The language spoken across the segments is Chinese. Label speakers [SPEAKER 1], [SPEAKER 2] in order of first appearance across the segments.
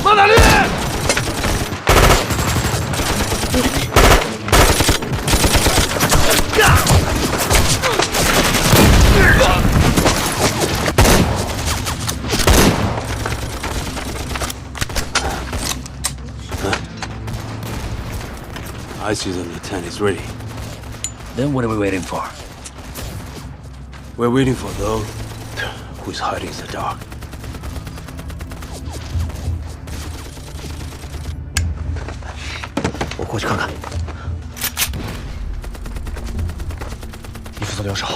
[SPEAKER 1] 上哪里？
[SPEAKER 2] I see the lieutenant is ready.
[SPEAKER 3] Then what are we waiting for?
[SPEAKER 2] We're waiting for those who's hiding in the dark.
[SPEAKER 3] I'll go check. 你负责留守，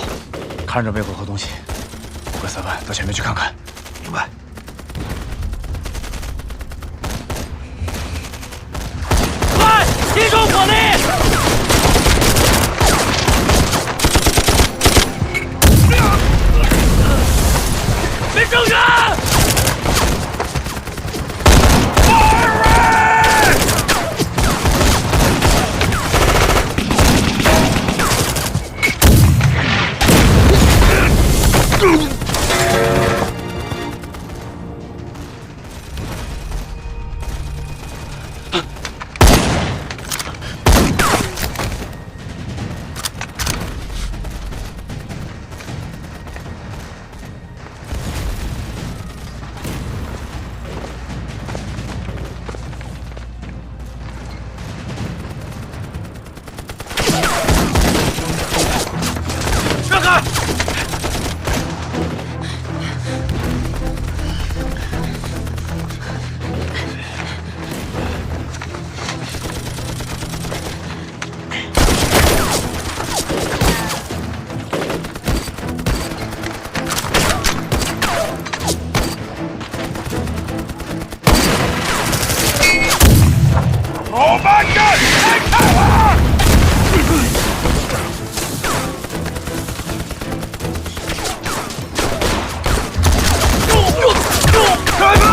[SPEAKER 3] 看着背后和东西。5个3万到前面去看看。明白。
[SPEAKER 1] 快，集中火力！ 别挣扎！ 让开！ Oh my God! Take cover! 开吧！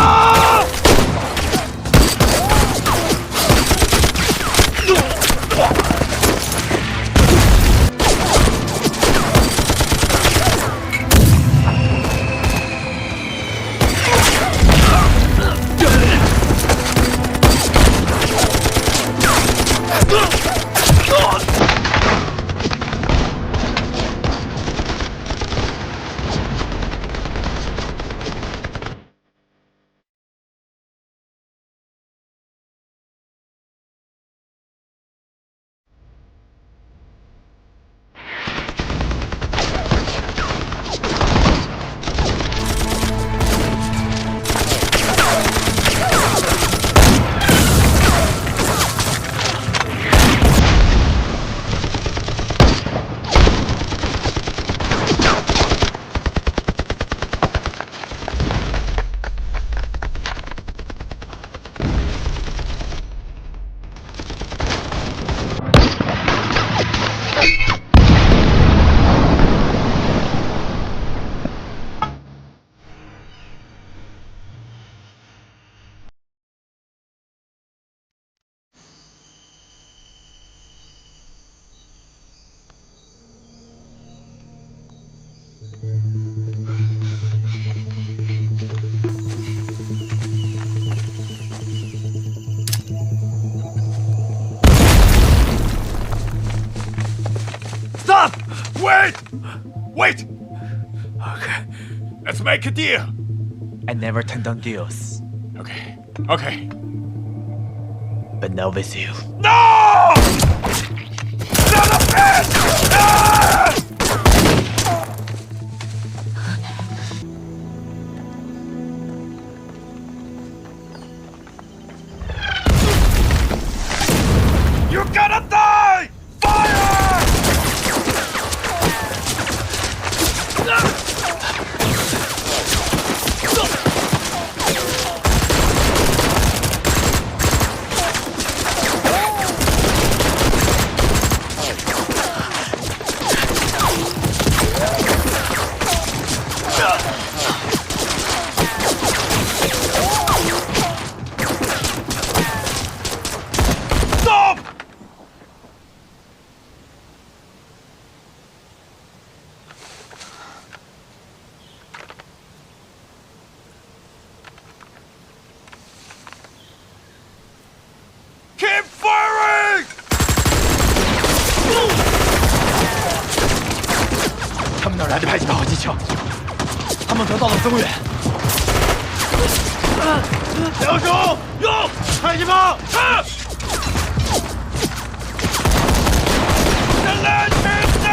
[SPEAKER 1] Stop! Wait! Wait! Okay, let's make a deal.
[SPEAKER 3] I never turn down deals,
[SPEAKER 1] Okay, okay.
[SPEAKER 3] but not with you.
[SPEAKER 1] No! Son of a bitch! Ah! You're gonna die! Fire!
[SPEAKER 3] 得到了增援。
[SPEAKER 1] 两手用，看一方，看！来裙子！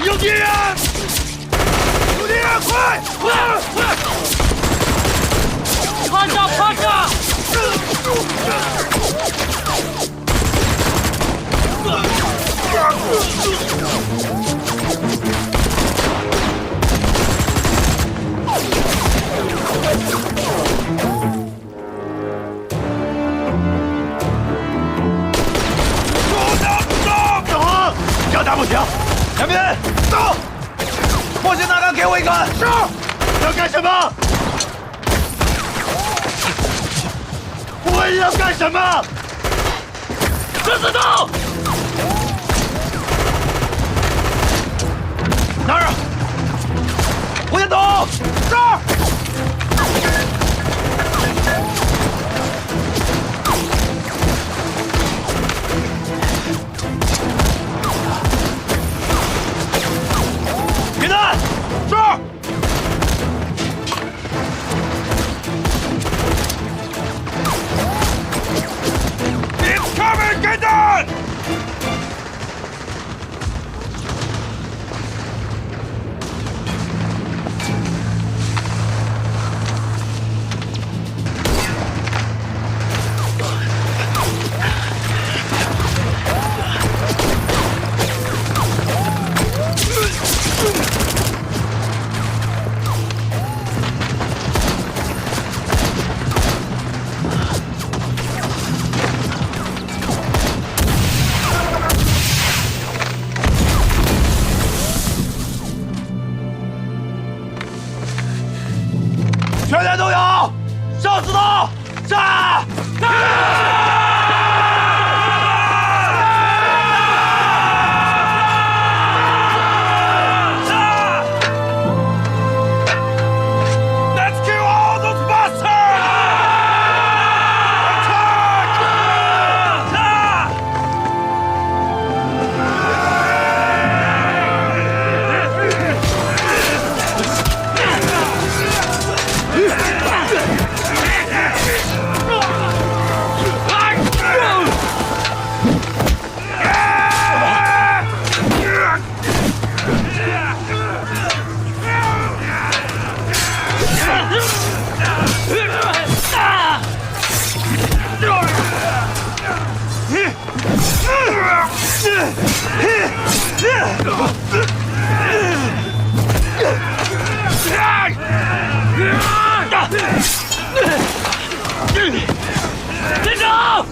[SPEAKER 1] 有敌人！有敌人！快！
[SPEAKER 4] 趴下！趴下！
[SPEAKER 1] 小航，要打不停！两边走！迫击大杆给我一个！是。要干什么？我要干什么？狮子刀！哪儿啊？火箭筒！这儿！别弹！这儿！ Incoming! Get down! 全连都有，上刺刀，杀！Let's kill all those bastards! Attack!连长！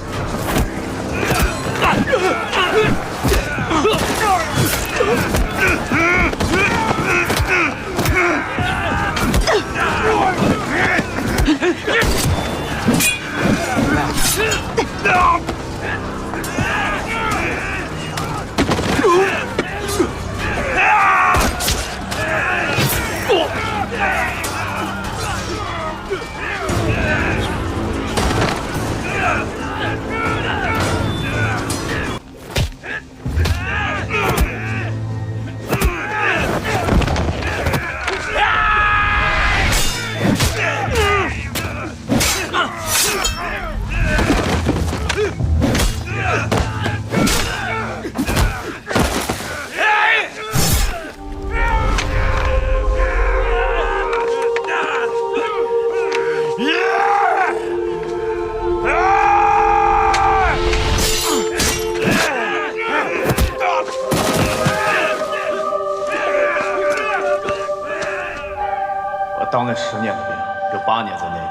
[SPEAKER 3] 当那10年的兵，有8年在那边，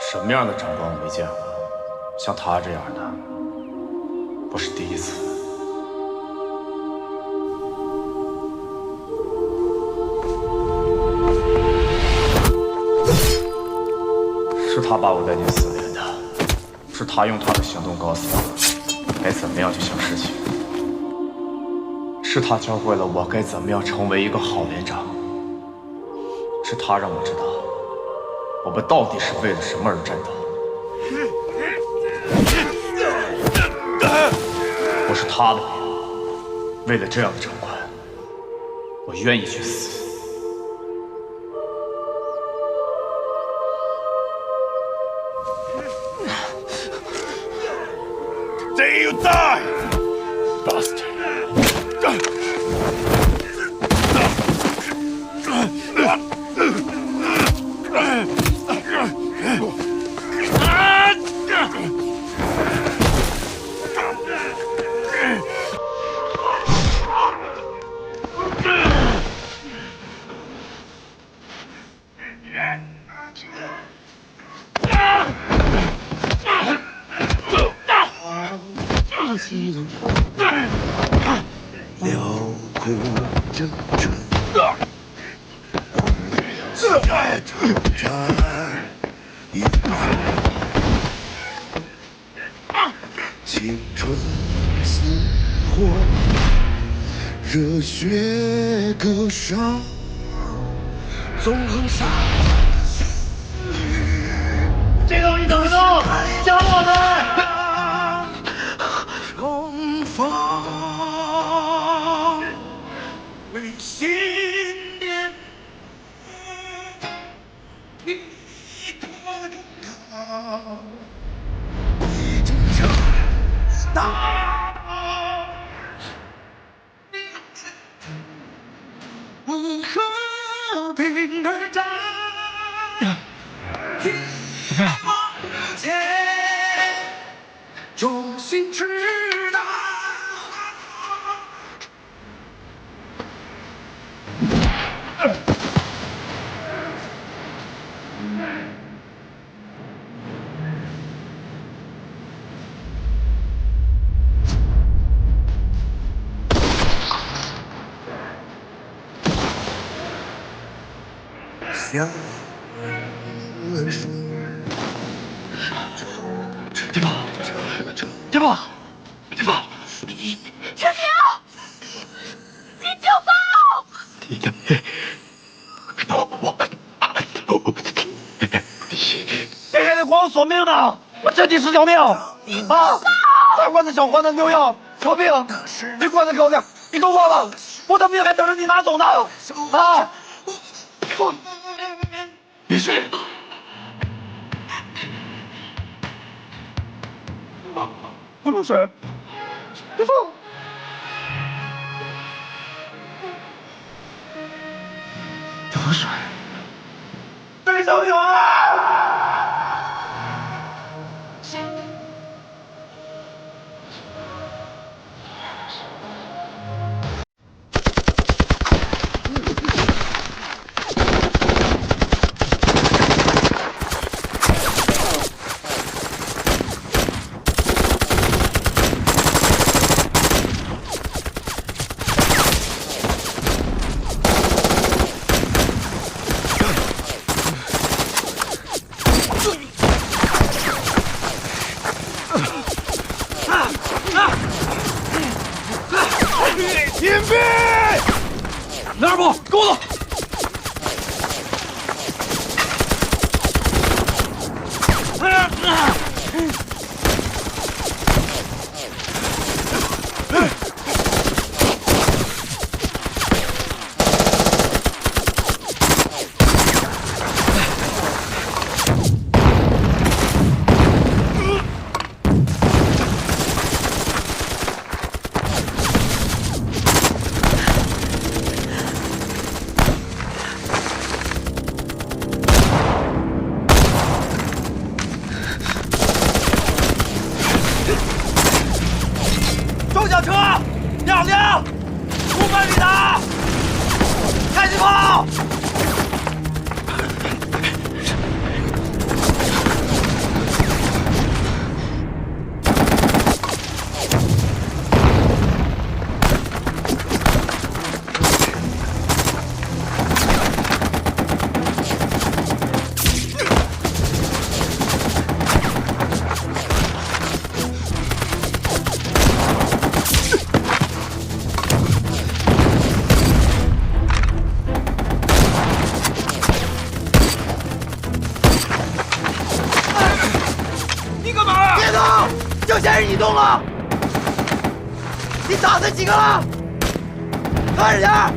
[SPEAKER 3] 什么样的长官我没见过，像他这样的，不是第一次。是他把我带进死连的，是他用他的行动告诉我该怎么样去想事情，是他教会了我该怎么样成为一个好连长，是他让我知道我们到底是为了什么而战斗。我是他的人，为了这样的长官，我愿意去死。
[SPEAKER 1] Say you die, bastard!
[SPEAKER 5] 青春似火，热血歌声，纵横杀。
[SPEAKER 1] 这东西怎么弄？教我们！
[SPEAKER 5] 重逢，为信念，你我的和平而战，用心直达。相守。
[SPEAKER 3] 地宝，地宝，地宝，
[SPEAKER 4] 陈明，急救包！
[SPEAKER 1] 别给他光索命呢！我这几十条命啊！大罐子、小罐子都要，说病，这罐子给我点，你都忘了，我的命还等着你拿走呢！啊！
[SPEAKER 5] 别睡。
[SPEAKER 1] 不能睡，别放！
[SPEAKER 5] 怎么睡？
[SPEAKER 1] 对小女儿。隐蔽！
[SPEAKER 3] 哪儿不？跟我走！
[SPEAKER 1] 了？你打死几个了？快点儿！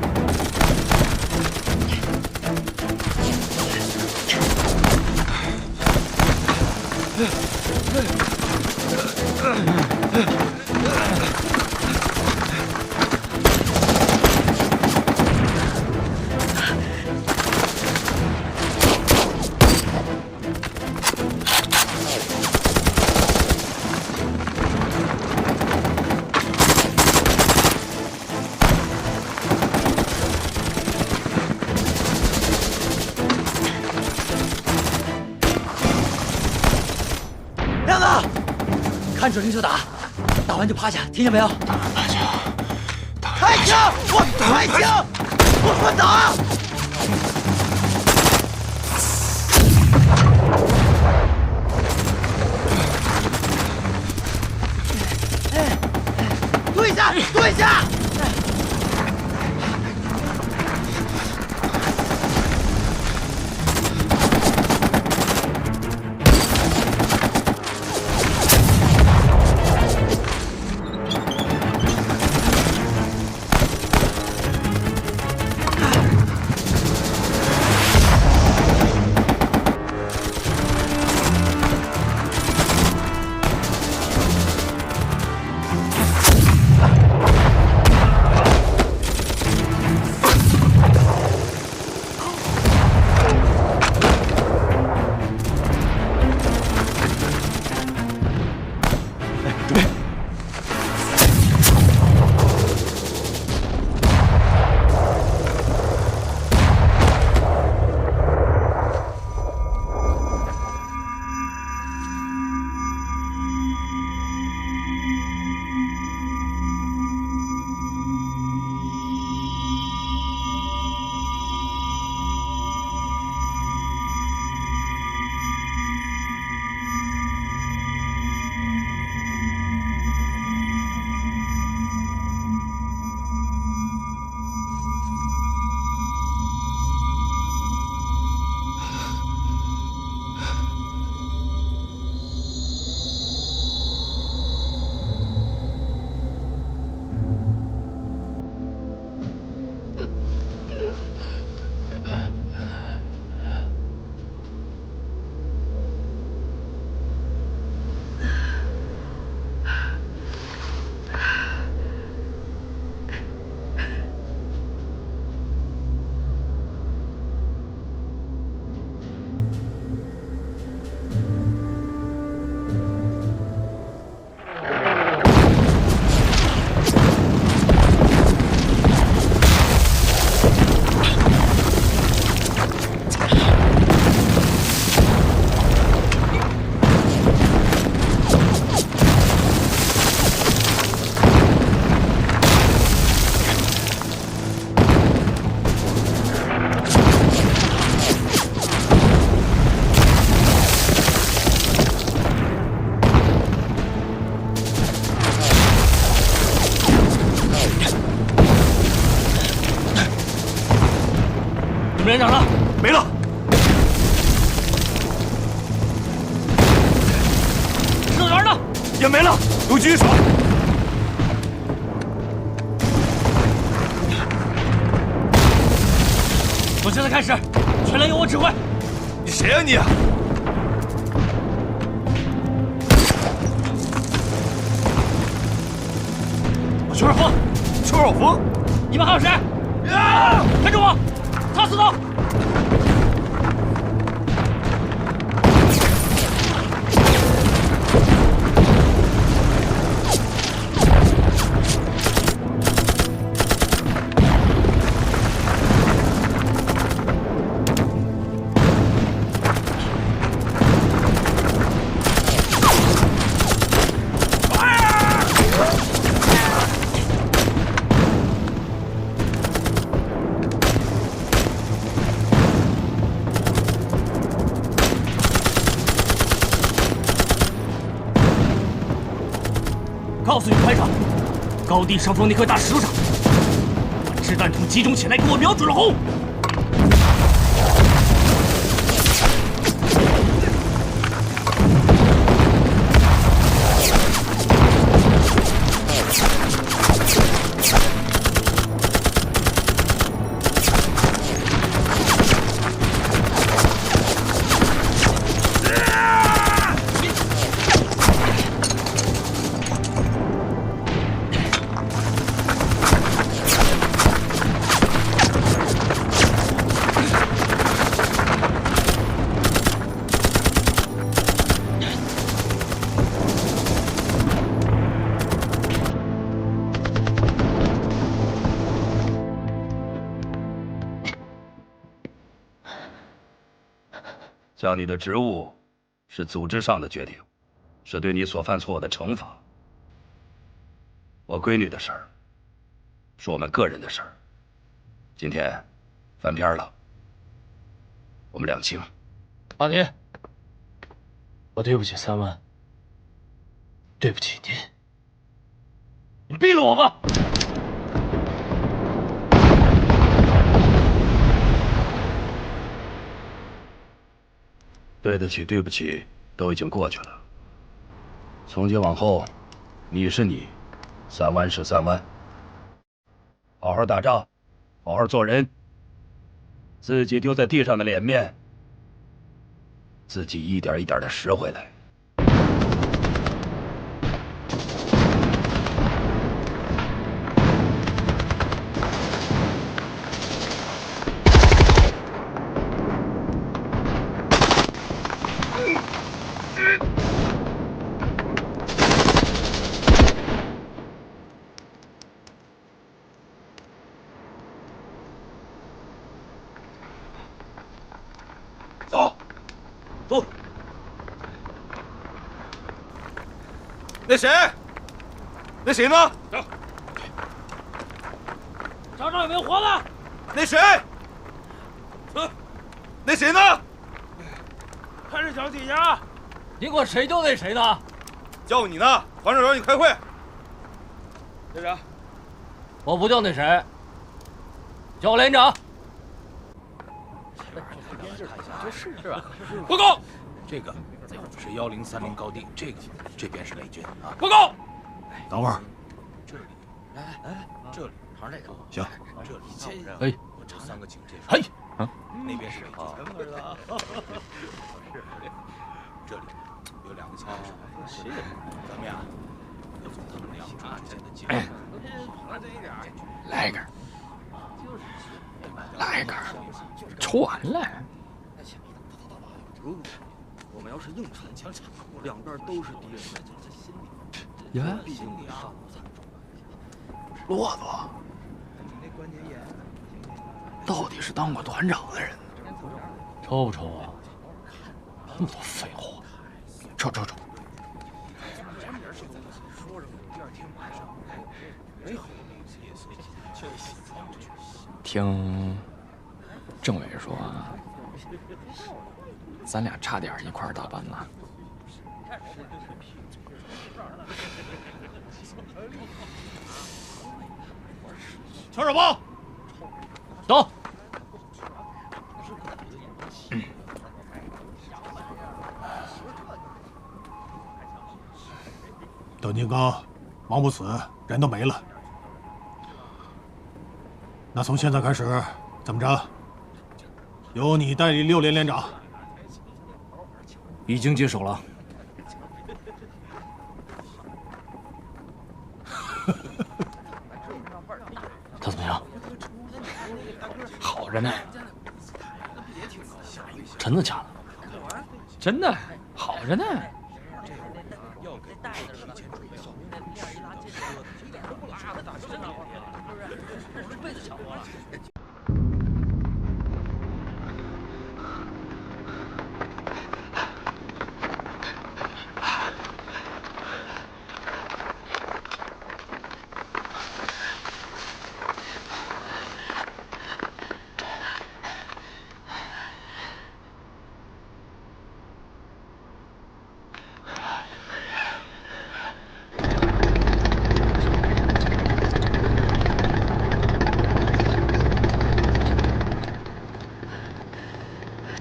[SPEAKER 1] 亮子，看准了就打，打完就趴下，听见没有？趴下！开枪！开枪！我说打！蹲下！蹲下！
[SPEAKER 3] 你们连长呢？没了。指导员呢？也没了，都举手。从现在开始，全连由我指挥。你谁呀你？我邱少峰。邱少峰？你们还有谁？跟着我，擦死他！告诉你们排长，高地上方那棵大石头上，把掷弹筒集中起来，给我瞄准了轰！
[SPEAKER 6] 降你的职务是组织上的决定，是对你所犯错误的惩罚。我闺女的事儿，是我们个人的事儿。今天翻篇了，我们两清。
[SPEAKER 3] 阿尼，我对不起3万，对不起您。你毙了我吧！
[SPEAKER 6] 对得起，对不起，都已经过去了。从今往后，你是你，3万是3万。好好打仗，好好做人。自己丢在地上的脸面，自己一点一点的拾回来。走，走。
[SPEAKER 1] 那谁？那谁呢？
[SPEAKER 7] 找找有没有活的。
[SPEAKER 1] 那谁？那谁呢？
[SPEAKER 7] 看这小底下，你管谁就那谁呢？
[SPEAKER 1] 叫你呢，团长让你开会。
[SPEAKER 7] 队长，我不叫那谁，叫我连长。是吧？报告。
[SPEAKER 8] 这个是1030高地，这边是美军啊。
[SPEAKER 7] 报告。
[SPEAKER 8] 等会儿，这里，这里，还是那个。行，这里前
[SPEAKER 7] 哎，
[SPEAKER 8] 我查3个警戒。
[SPEAKER 7] 嘿，
[SPEAKER 8] 那边是美军。这里有2个枪。咱们呀，要从他们2处安全的接触。
[SPEAKER 3] 来一根，来一根，抽完了。
[SPEAKER 9] 如果我们要是硬缠枪插过，两边都是敌人，那就在心里。
[SPEAKER 3] 呀，
[SPEAKER 9] 毕竟你啊，
[SPEAKER 3] 骆驼，到底是当过团长的人，抽不抽啊？那么多废话，抽。听政委说，咱俩差点一块儿打班呢。
[SPEAKER 1] 全手包，
[SPEAKER 7] 走。
[SPEAKER 10] 邓金刚，忙不死，人都没了。那从现在开始，怎么着？由你代理6连连长。
[SPEAKER 3] 已经接手了。他怎么样？好着呢。真的假的？真的，好着呢。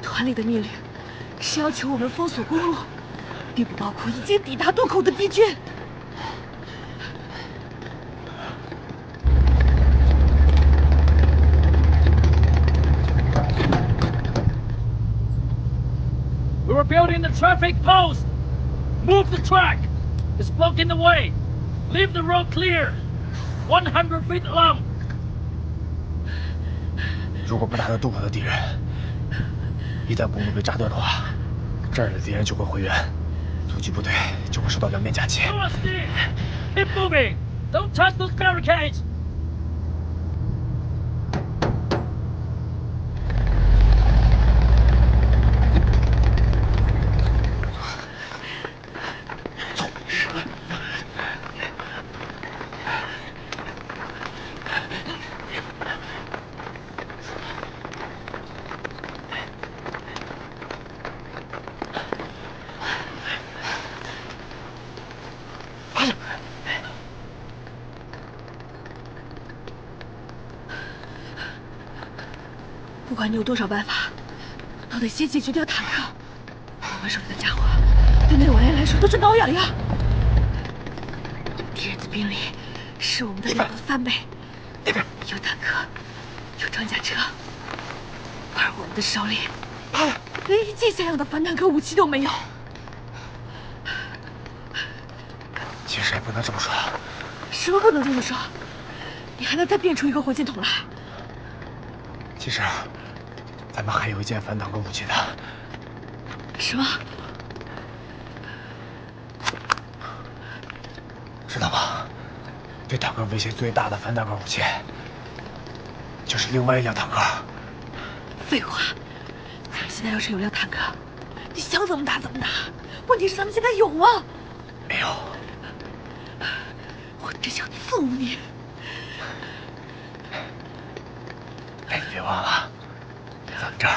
[SPEAKER 4] 团里的命令是要求我们封锁公路，第5道库已经抵达渡口的敌军。
[SPEAKER 7] We were building the traffic post. Move the track. It's blocking the way. Leave the road clear. 100 feet long.
[SPEAKER 3] 如果不打到渡口的敌人，一旦公路被炸断的话，这儿的敌人就会回援，突击部队就会受到两面夹击。
[SPEAKER 7] Go on, Steve. Keep moving. Don't touch those barricades.
[SPEAKER 4] 不管你有多少办法，都得先解决掉坦克。我们手里的家伙，对内瓦人来说都是挠痒痒。敌人的兵力是我们的2个翻倍，有坦克，有装甲车，而我们的手里连一件像样的反坦克武器都没有。
[SPEAKER 3] 其实也不能这么说。
[SPEAKER 4] 什么不能这么说？你还能再变出一个火箭筒来？
[SPEAKER 3] 其实，咱们还有一件反坦克武器的。
[SPEAKER 4] 什么？
[SPEAKER 3] 知道吗？对坦克威胁最大的反坦克武器，就是另外一辆坦克。
[SPEAKER 4] 废话，咱们现在要是有辆坦克，你想怎么打怎么打。问题是咱们现在有吗？
[SPEAKER 3] 没有。
[SPEAKER 4] 我真想揍你！
[SPEAKER 3] 哎，你别忘了，咱们这儿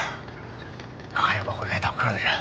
[SPEAKER 3] 还有个会开坦克的人。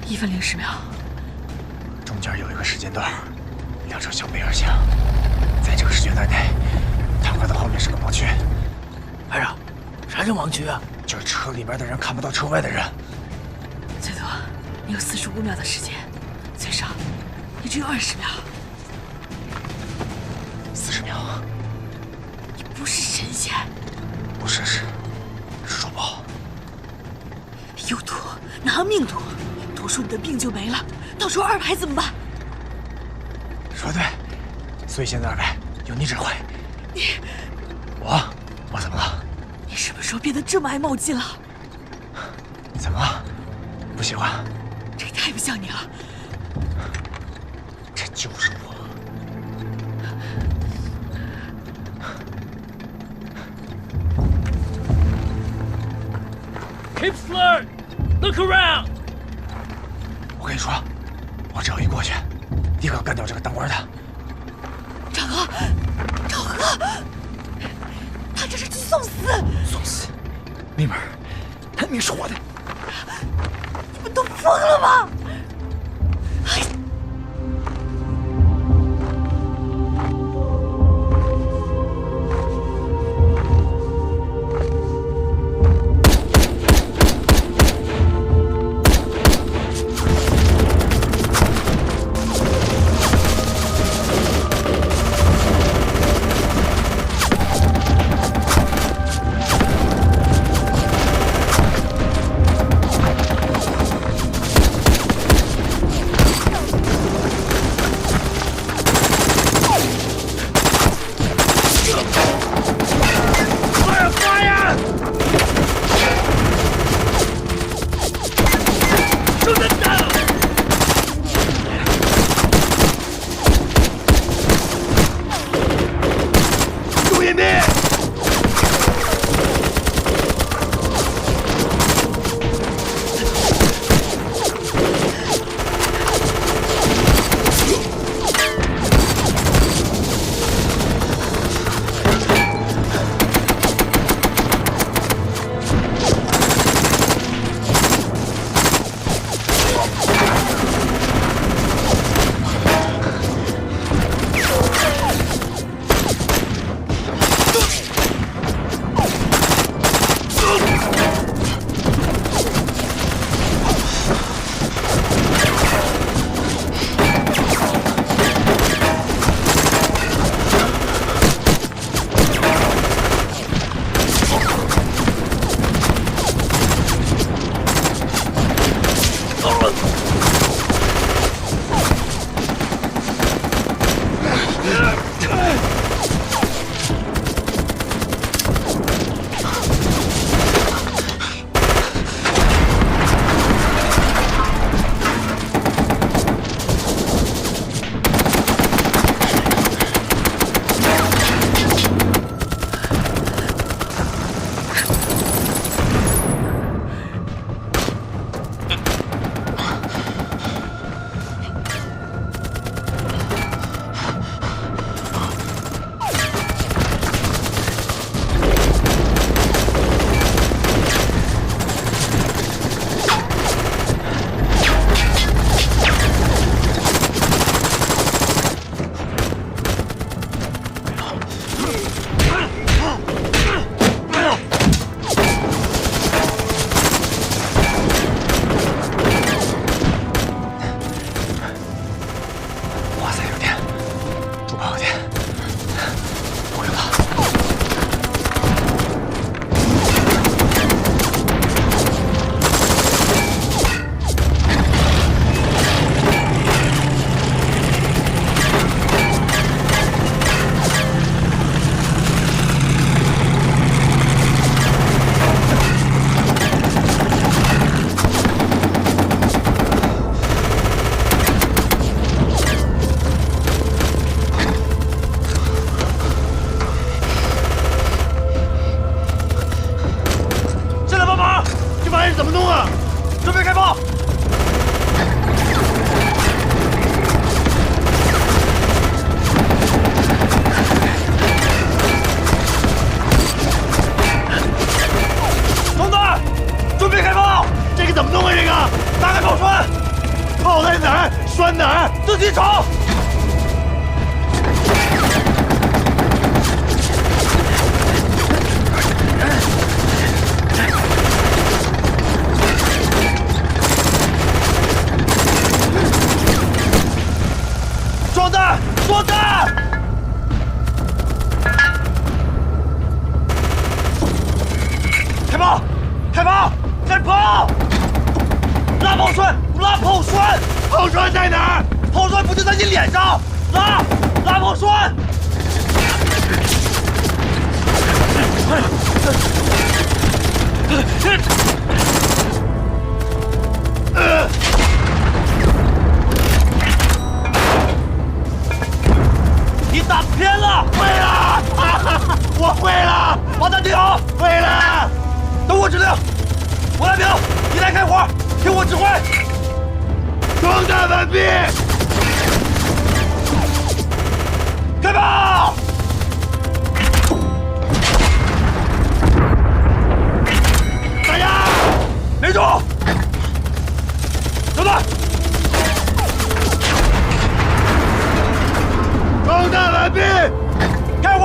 [SPEAKER 4] 1分010秒，
[SPEAKER 3] 中间有一个时间段，2车相背而行，在这个时间段内，坦克的后面是个盲区。
[SPEAKER 9] 排长，啥叫盲区啊？
[SPEAKER 3] 就是车里面的人看不到车外的人。
[SPEAKER 4] 最多你有45秒的时间，最少你只有20秒。
[SPEAKER 3] 40秒。
[SPEAKER 4] 你不是神仙，
[SPEAKER 3] 不是是肉包。
[SPEAKER 4] 有毒，拿命赌。赌输你的病就没了，到时候2排怎么办？
[SPEAKER 3] 说对，所以现在2排由你指挥。我怎么了？
[SPEAKER 4] 你什么时候变得这么爱冒进了？
[SPEAKER 3] 怎么了？不喜欢？
[SPEAKER 4] 这太不像你了。
[SPEAKER 3] 这就是我。
[SPEAKER 7] Keep slurred. Look around.
[SPEAKER 3] 我跟你说，我只要一过去，立刻干掉这个当官的。
[SPEAKER 4] 赵哥，他这是去送死！
[SPEAKER 3] 送死！妹妹儿，他命是我的。
[SPEAKER 4] 你们都疯了吗？
[SPEAKER 3] 王姐，不用了。
[SPEAKER 1] 进来帮忙！这玩意儿怎么弄啊？准备开炮！兄弟，准备开炮！这个怎么弄啊？这个打开炮栓，炮在哪儿？栓哪儿？自己找。装弹！装弹！开炮！开炮！开炮！拉炮栓！拉炮栓！炮栓在哪儿？炮栓不就在你脸上？拉！拉炮栓！你打偏了！会了，我会了，把它顶好，会了。等我指令，我来表，你来开火，听我指挥。装弹完毕，开炮！打压，没住，兄弟。装弹完毕，开火！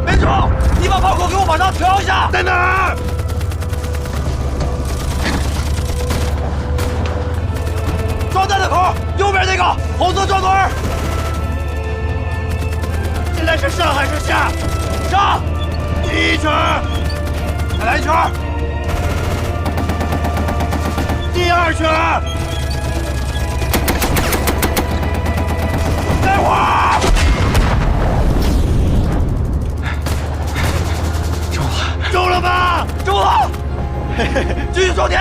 [SPEAKER 1] 没住！你把炮口给我往上调一下。在哪儿？装弹的口，右边那个红色转轮。现在是上还是下？上！第一圈，再来一圈。第二圈。开火！中了吧？中了！继续装填。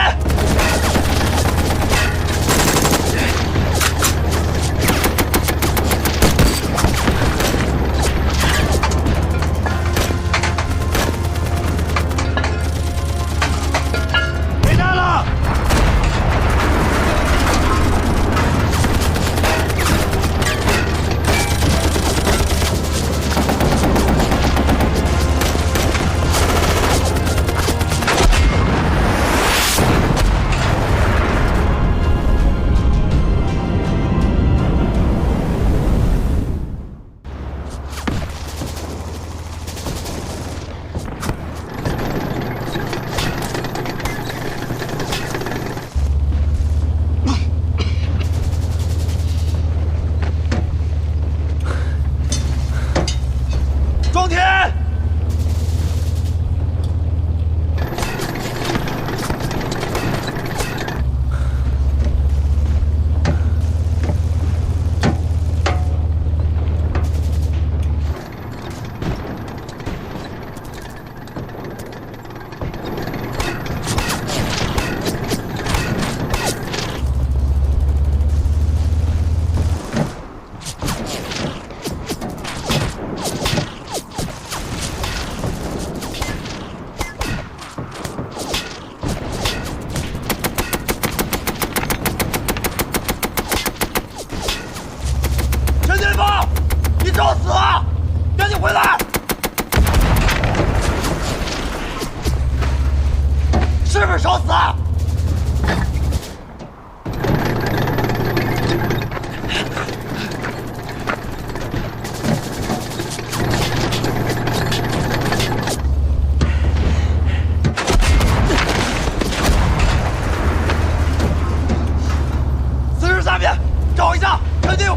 [SPEAKER 1] 没弹了！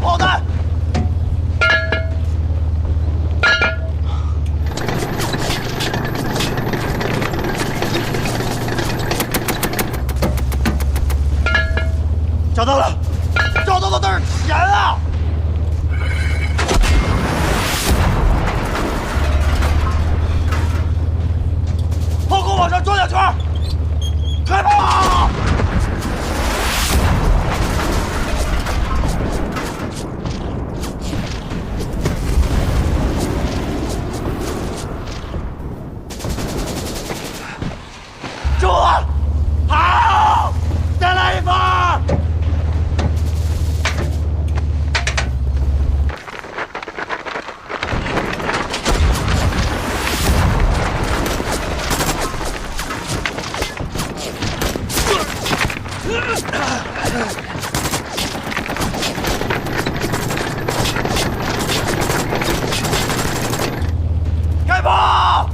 [SPEAKER 1] 上炮弹！找到了，找到的都是钱啊！炮口往上转2圈，开炮！中了！好，再来一发！开炮！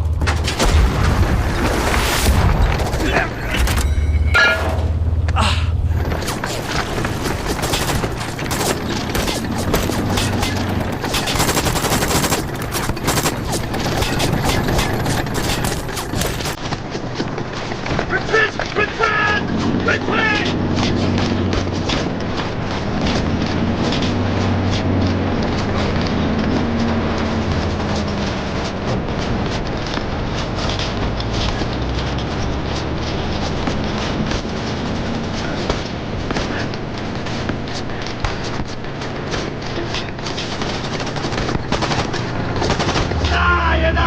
[SPEAKER 1] 大爷的，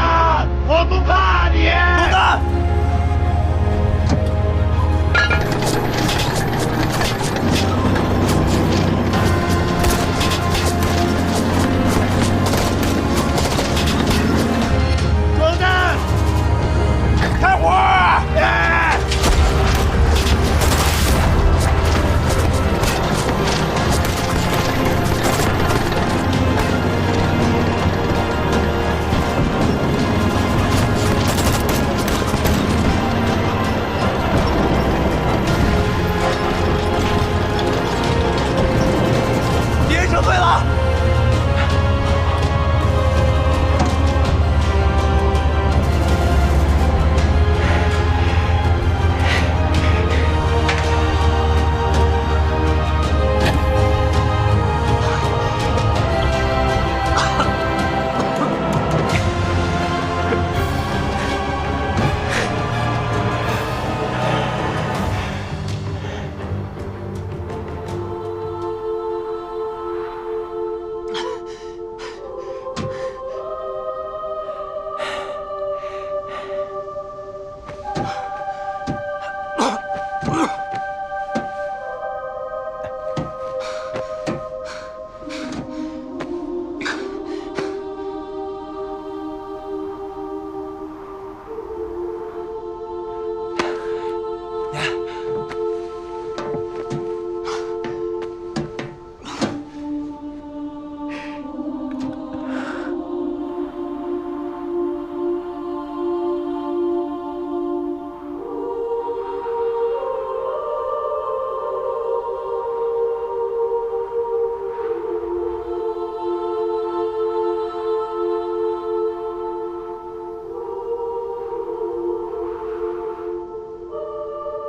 [SPEAKER 1] 我不怕你！滚蛋！装弹！开火！敌人撤退了！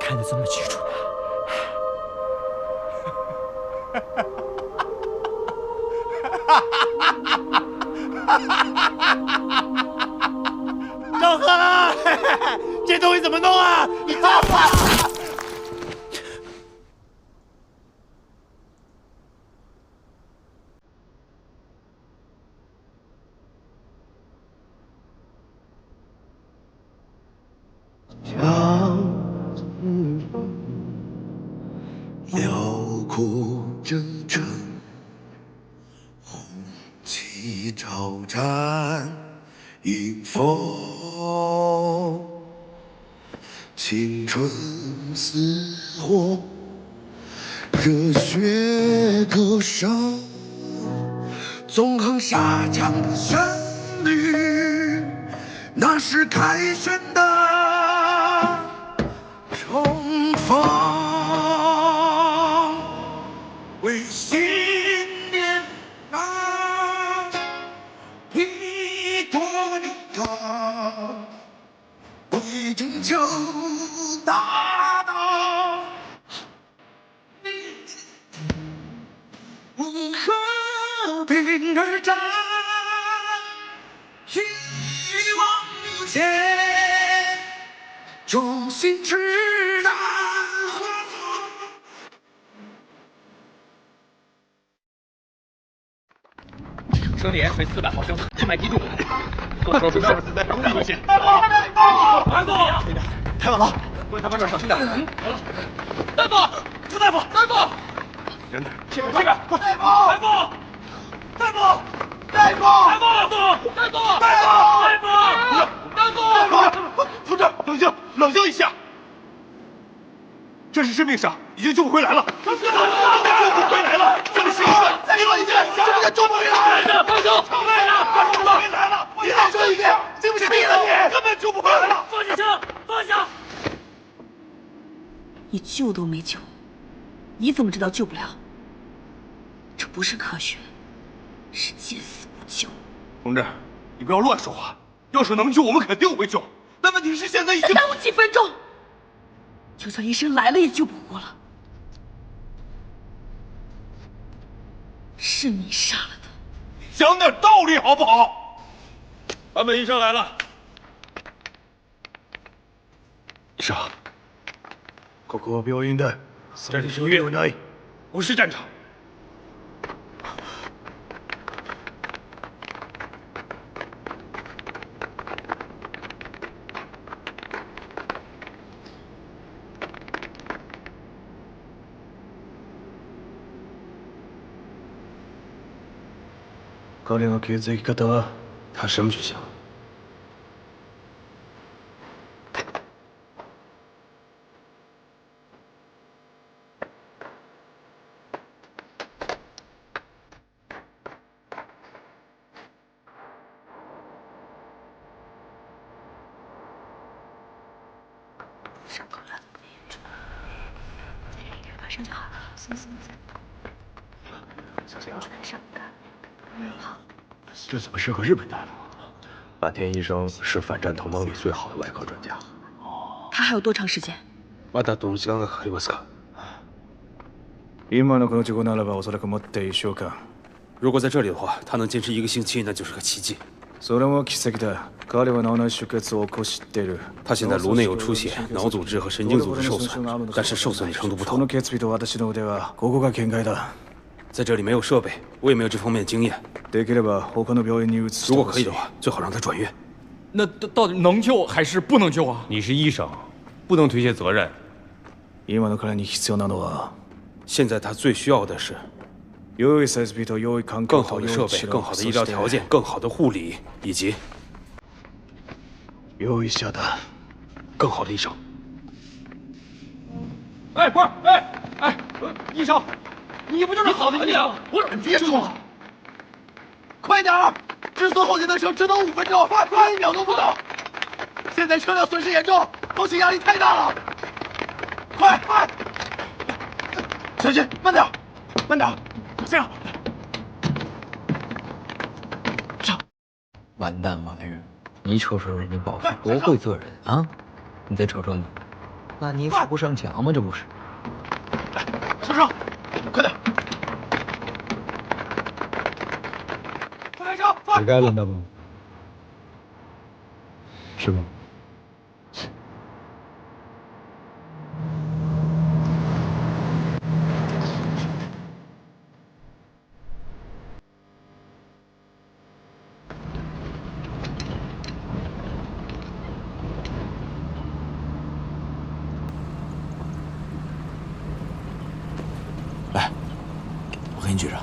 [SPEAKER 3] 看得这么清楚呢。
[SPEAKER 1] 赵贺了，这东西怎么弄啊？你造吧！
[SPEAKER 5] 辽阔征程，红旗招展迎风，青春似火，热血歌声，纵横沙场的旋律，那是凯旋的冲锋。为信念为拯救大道，为和平而战，希望无限，众心之大。
[SPEAKER 7] 生理盐水400毫升，静脉滴注。做手术时在容易出血。大夫，
[SPEAKER 1] 太晚了，
[SPEAKER 7] 问他们这儿小心点。大夫，朱大夫，大夫，
[SPEAKER 1] 人呢？
[SPEAKER 7] 这边，大夫，大夫，大夫，大夫，
[SPEAKER 1] 大夫！同志，冷静一下，这是致命伤，已经救不回来了。救不回来了，这里是医院，再说一遍，这个救不回来了，快救！救不回来了，你再说一遍，信不信毙了你？根本救不回来了。
[SPEAKER 7] 放下枪，放下！
[SPEAKER 4] 你救都没救，你怎么知道救不了？这不是科学，是见死不救。
[SPEAKER 1] 同志，你不要乱说话。要是能救，我们肯定会救。但问题是现在已经……
[SPEAKER 4] 耽误几分钟，就算医生来了也救不活了。是你杀了他。
[SPEAKER 1] 讲点道理好不好？
[SPEAKER 7] 坂本医生来了。
[SPEAKER 1] 医生，ここは病院だ。
[SPEAKER 7] 这里是医院，不是战场。
[SPEAKER 1] 彼の血液型は？
[SPEAKER 2] 他什么血型？
[SPEAKER 4] 伤口了，马上就好了，行。小心啊！伤感。好。
[SPEAKER 3] 这怎么适合日本大夫？坂田医生是反战同盟里最好的外科专家。
[SPEAKER 4] 他还有多长时間？
[SPEAKER 2] まだどの時間がかかりますか？
[SPEAKER 3] 今のこの事故ならばおそらくもって1週間。
[SPEAKER 2] 如果在这里的话，他能坚持1个星期，那就是个奇迹。
[SPEAKER 3] それも奇跡だ。彼は脳内出血を起こしている。
[SPEAKER 2] 他现在颅内有出血，脑组织和神经组织受损，但是受损的程度不同。
[SPEAKER 3] この血液と私の腕はここが限界だ。
[SPEAKER 2] 在这里没有设备，我也没有这方面的经验。
[SPEAKER 3] できれば他の病院に移して
[SPEAKER 2] 如果可以的话，最好让他转院。
[SPEAKER 11] 那到底能救还是不能救啊？
[SPEAKER 6] 你是医生，不能推卸责任。
[SPEAKER 3] 今の彼に必要なのは，
[SPEAKER 2] 现在他最需要的是
[SPEAKER 3] 良い設備と良い環境
[SPEAKER 2] 更好的设备、更好的医疗条件、更好的护理，以及
[SPEAKER 3] 良い医者だ。
[SPEAKER 2] 更好的医生。
[SPEAKER 7] 哎，不是，医生，你不就是好的医生？不是，
[SPEAKER 1] 别说了，快点儿！直送后勤的车只等5分钟，1秒都不等。现在车辆损失严重，后勤压力太大了。快！小心，慢点，这样。
[SPEAKER 12] 完蛋，王宇，你瞅瞅人家保父多会做人啊！你再瞅瞅你，那你扶不上墙吗？这不是？
[SPEAKER 1] 上车，快点！开车，
[SPEAKER 12] 你该轮到不？是吗？
[SPEAKER 2] 来，我给你举着。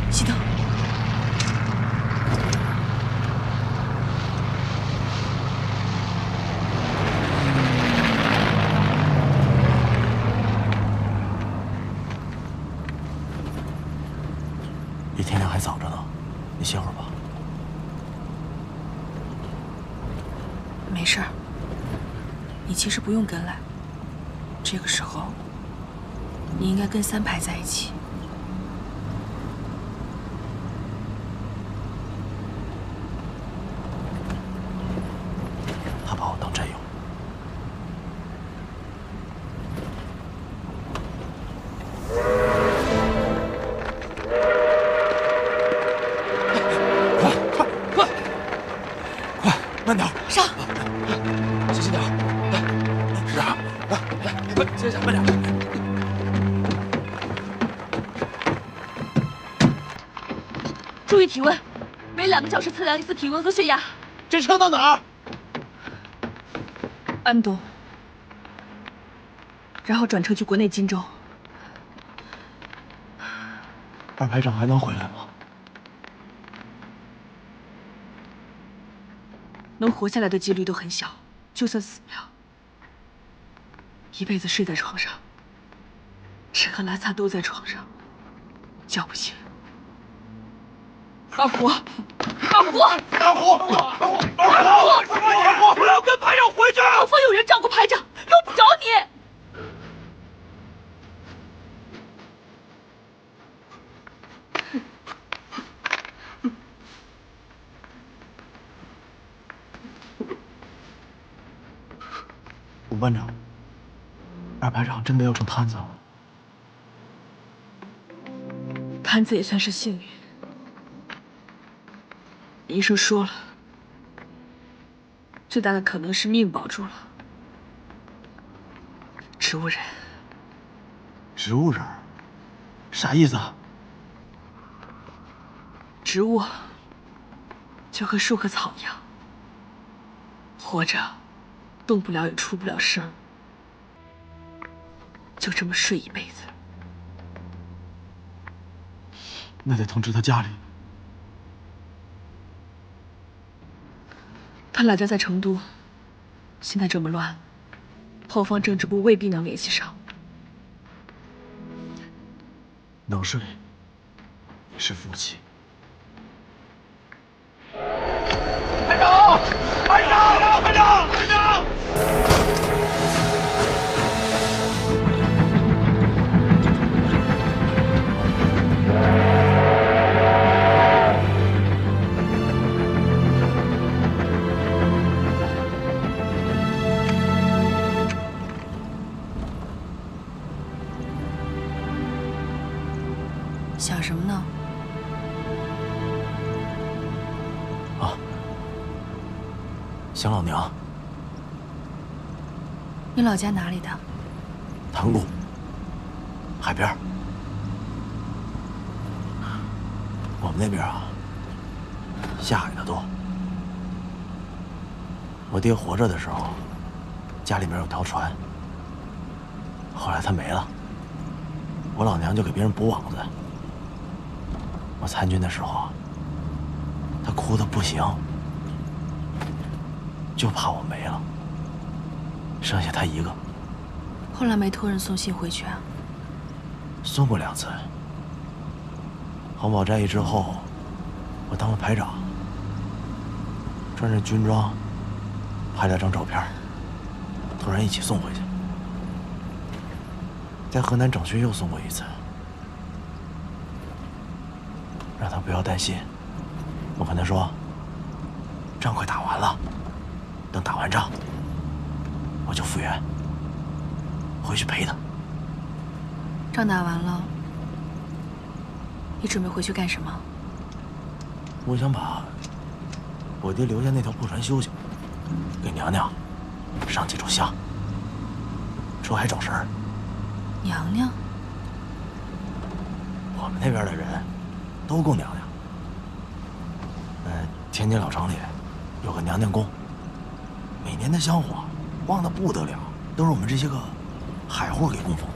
[SPEAKER 4] 西藤，
[SPEAKER 1] 离天亮还早着呢，你歇会儿吧。
[SPEAKER 4] 没事儿。你其实不用跟来，这个时候你应该跟三排在一起。
[SPEAKER 3] 他把我当战友。快，慢点，
[SPEAKER 4] 上，
[SPEAKER 3] 小心点。是啊，来，接着慢点。
[SPEAKER 4] 注意体温，每2个小时测量一次体温和血压。
[SPEAKER 1] 这车到哪儿？
[SPEAKER 4] 安东，然后转车去国内荆州。
[SPEAKER 3] 二排长还能回来吗？
[SPEAKER 4] 能活下来的几率都很小，就算死不了，一辈子睡在床上，吃喝拉撒都在床上，叫不醒。二虎，二虎，
[SPEAKER 1] 二虎，我要跟排长回去。
[SPEAKER 4] 后方有人照顾排长，用不着你。
[SPEAKER 3] 吴班长，二排长真的要成摊子了。
[SPEAKER 4] 摊子也算是幸运。医生说了，最大的可能是命保住了。植物人。
[SPEAKER 3] 植物人？啥意思啊？
[SPEAKER 4] 植物就和树和草一样，活着动不了也出不了声，就这么睡一辈子。
[SPEAKER 3] 那得通知他家里。
[SPEAKER 4] 他老家在成都，现在这么乱，后方政治部未必能联系上。
[SPEAKER 3] 能睡是福气。
[SPEAKER 1] 排长，排长，排长，排长！
[SPEAKER 4] 想什么呢？
[SPEAKER 3] 啊，想老娘。
[SPEAKER 4] 你老家哪里的？
[SPEAKER 3] 塘沽，海边。我们那边啊，下海的多。我爹活着的时候，家里面有条船，后来他没了，我老娘就给别人补网子。我参军的时候，他哭得不行，就怕我没了，剩下他一个。
[SPEAKER 4] 后来没托人送信回去啊？
[SPEAKER 3] 送过2次。黄堡战役之后，我当了排长，穿着军装，拍了张照片，突然一起送回去。在河南整训又送过1次，让他不要担心。我跟他说，仗快打完了，等打完仗，我就复员，回去陪他。
[SPEAKER 4] 仗打完了，你准备回去干什么？
[SPEAKER 3] 我想把我爹留下那条破船修修，给娘娘上几炷香，出海找神儿。
[SPEAKER 4] 娘娘？
[SPEAKER 3] 我们那边的人都供娘娘。天津老城里有个娘娘宫，每年的香火旺得不得了，都是我们这些个海货给供奉的。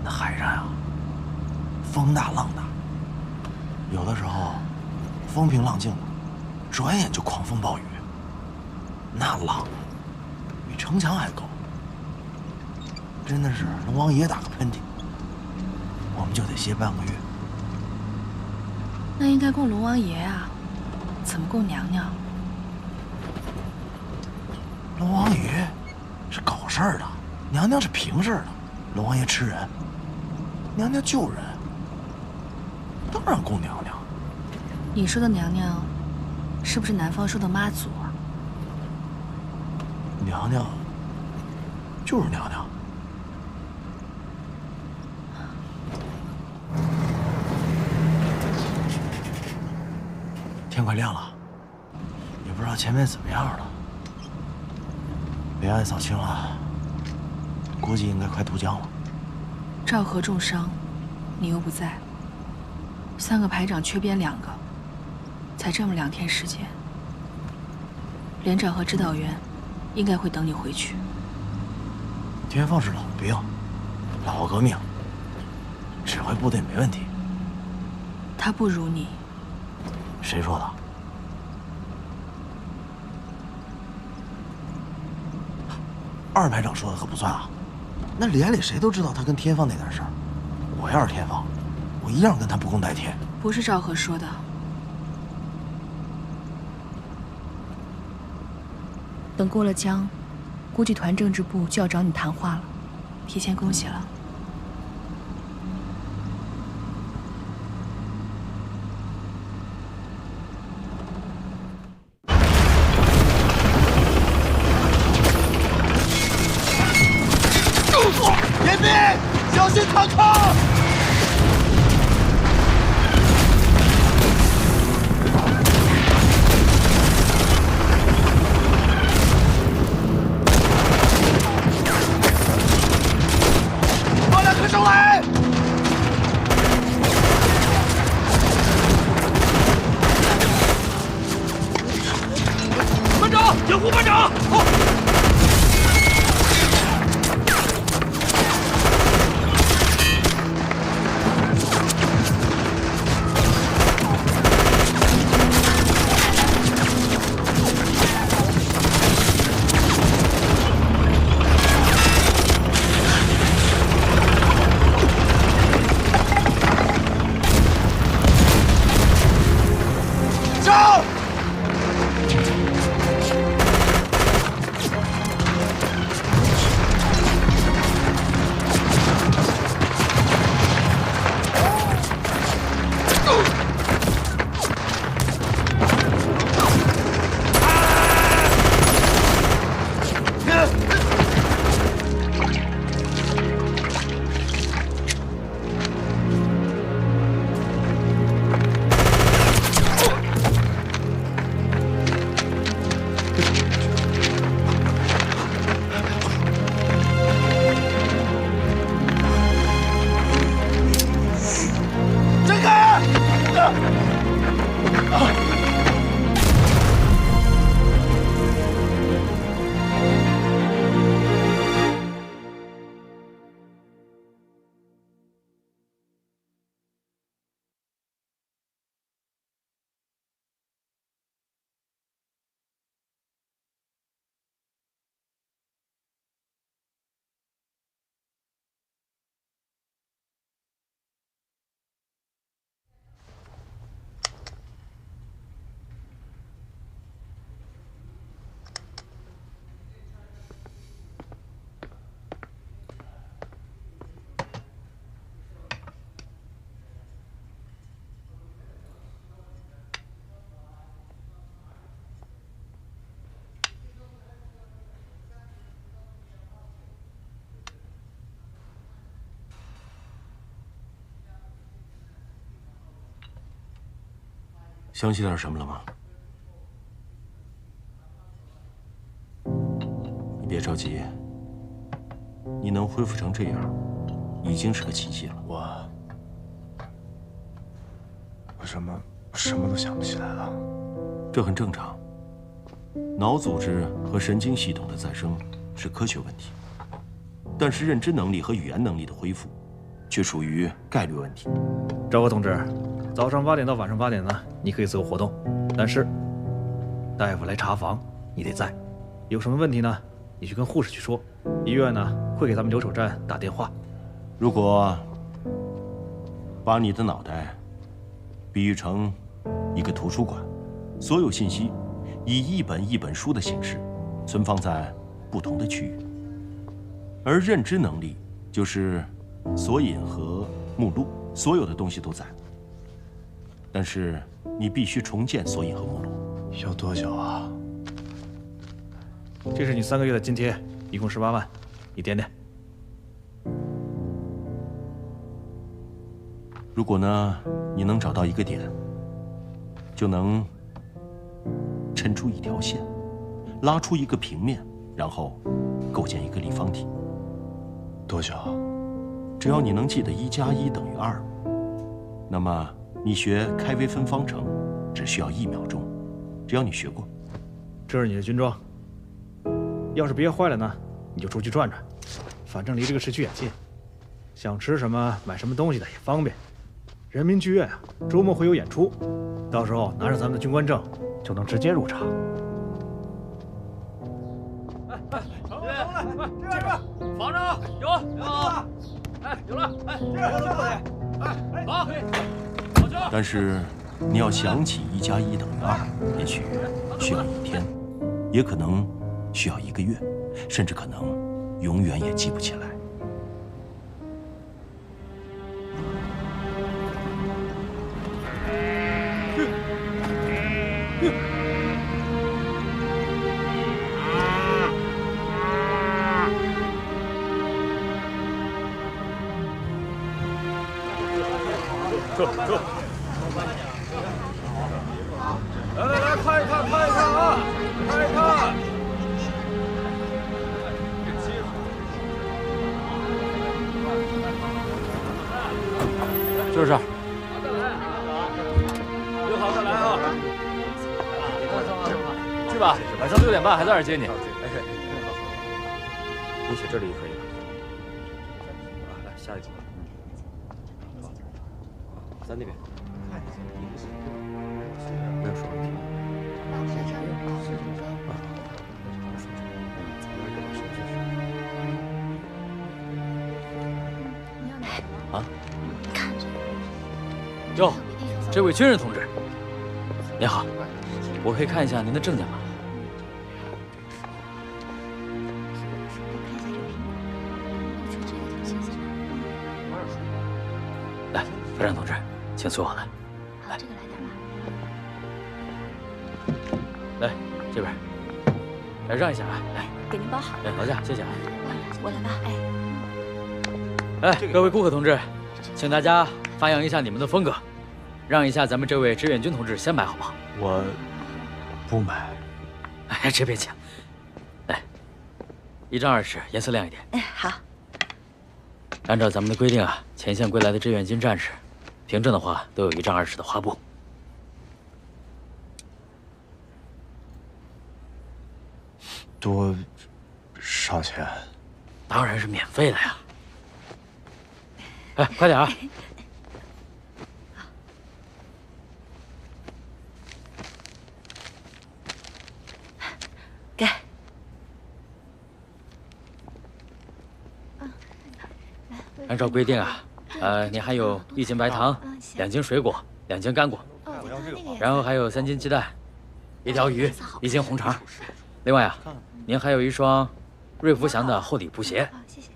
[SPEAKER 3] 那海上呀，风大浪大，有的时候风平浪静的，转眼就狂风暴雨，那浪比城墙还高，真的是龙王爷打个喷嚏，我们就得歇半个月。
[SPEAKER 4] 那应该供龙王爷啊，怎么供娘娘？
[SPEAKER 3] 龙王爷事儿的，娘娘是平事儿的。龙王爷吃人，娘娘救人，当然供娘娘。
[SPEAKER 4] 你说的娘娘，是不是南方说的妈祖啊？
[SPEAKER 3] 娘娘就是娘娘。天快亮了，也不知道前面怎么样了。北岸扫清了，估计应该快渡江了。
[SPEAKER 4] 赵和重伤，你又不在，3个排长缺编2个，才这么2天时间，连长和指导员应该会等你回去。
[SPEAKER 3] 天放是老兵，老革命，指挥部队没问题。
[SPEAKER 4] 他不如你。
[SPEAKER 3] 谁说的？2排长说的可不算啊，那连里谁都知道他跟天放那点事儿。我要是天放，我一样跟他不共戴天。
[SPEAKER 4] 不是赵和说的。等过了江，估计团政治部就要找你谈话了，提前恭喜了。
[SPEAKER 1] 严兵，小心坦克！把2颗上来！
[SPEAKER 7] 班长，掩护班长！好。
[SPEAKER 6] 想起点什么了吗？你别着急，你能恢复成这样，已经是个奇迹了。
[SPEAKER 13] 我什么都想不起来了。
[SPEAKER 6] 这很正常。脑组织和神经系统的再生是科学问题，但是认知能力和语言能力的恢复，却属于概率问题。
[SPEAKER 14] 赵和同志，早上8点到晚上8点呢，你可以自由活动，但是大夫来查房，你得在。有什么问题呢，你去跟护士去说。医院呢会给咱们留守站打电话。
[SPEAKER 6] 如果把你的脑袋比喻成一个图书馆，所有信息以一本一本书的形式存放在不同的区域，
[SPEAKER 15] 而认知能力就是索引和目录，所有的东西都在。但是你必须重建索引和目录。
[SPEAKER 13] 要多久啊？
[SPEAKER 14] 这是你3个月的津贴，一共18万，你点点。
[SPEAKER 15] 如果呢，你能找到一个点，就能抻出一条线，拉出一个平面，然后构建一个立方体。
[SPEAKER 13] 多久？
[SPEAKER 15] 只要你能记得1+1等于2，那么你学开微分方程只需要1秒钟，只要你学过。
[SPEAKER 14] 这是你的军装，要是憋坏了呢，你就出去转转，反正离这个市区也近，想吃什么买什么东西的也方便。人民剧院啊，周末会有演出，到时候拿着咱们的军官证就能直接入场。
[SPEAKER 7] 这边房长有，哎，有了，哎，这好，
[SPEAKER 15] 但是你要想起1+1等于2，也许需要1天，也可能需要1个月，甚至可能永远也记不起来。
[SPEAKER 11] 走。来，看一看啊，看一看。
[SPEAKER 12] 就是这儿。
[SPEAKER 7] 有好再来啊！去吧，晚上6点半还在这儿接你。
[SPEAKER 12] 你写这里就可以了。来，下一个。在那边。没有说问题。啊？哟，这位军人同志，您好，我可以看一下您的证件吗？来，排长同志，请随我来。来，来这边，来让一下啊！来，
[SPEAKER 16] 给您包好。
[SPEAKER 12] 哎，劳驾，谢谢啊。
[SPEAKER 16] 我来吧，
[SPEAKER 12] 哎，各位顾客同志，请大家发扬一下你们的风格，让一下咱们这位志愿军同志先买，好不好？
[SPEAKER 13] 我不买。
[SPEAKER 12] 哎，这边请。来，1张20，颜色亮一点。
[SPEAKER 16] 哎，好。
[SPEAKER 12] 按照咱们的规定啊，前线归来的志愿军战士，凭证的话都有1张20的花布。
[SPEAKER 13] 多少钱？
[SPEAKER 12] 当然是免费的呀。哎，快点啊！
[SPEAKER 16] 给。
[SPEAKER 12] 按照规定啊，你还有1斤白糖、2斤水果、2斤干果，然后还有3斤鸡蛋、1条鱼、1斤红肠。另外啊，您还有1双瑞福祥的厚底布鞋。
[SPEAKER 16] 谢谢。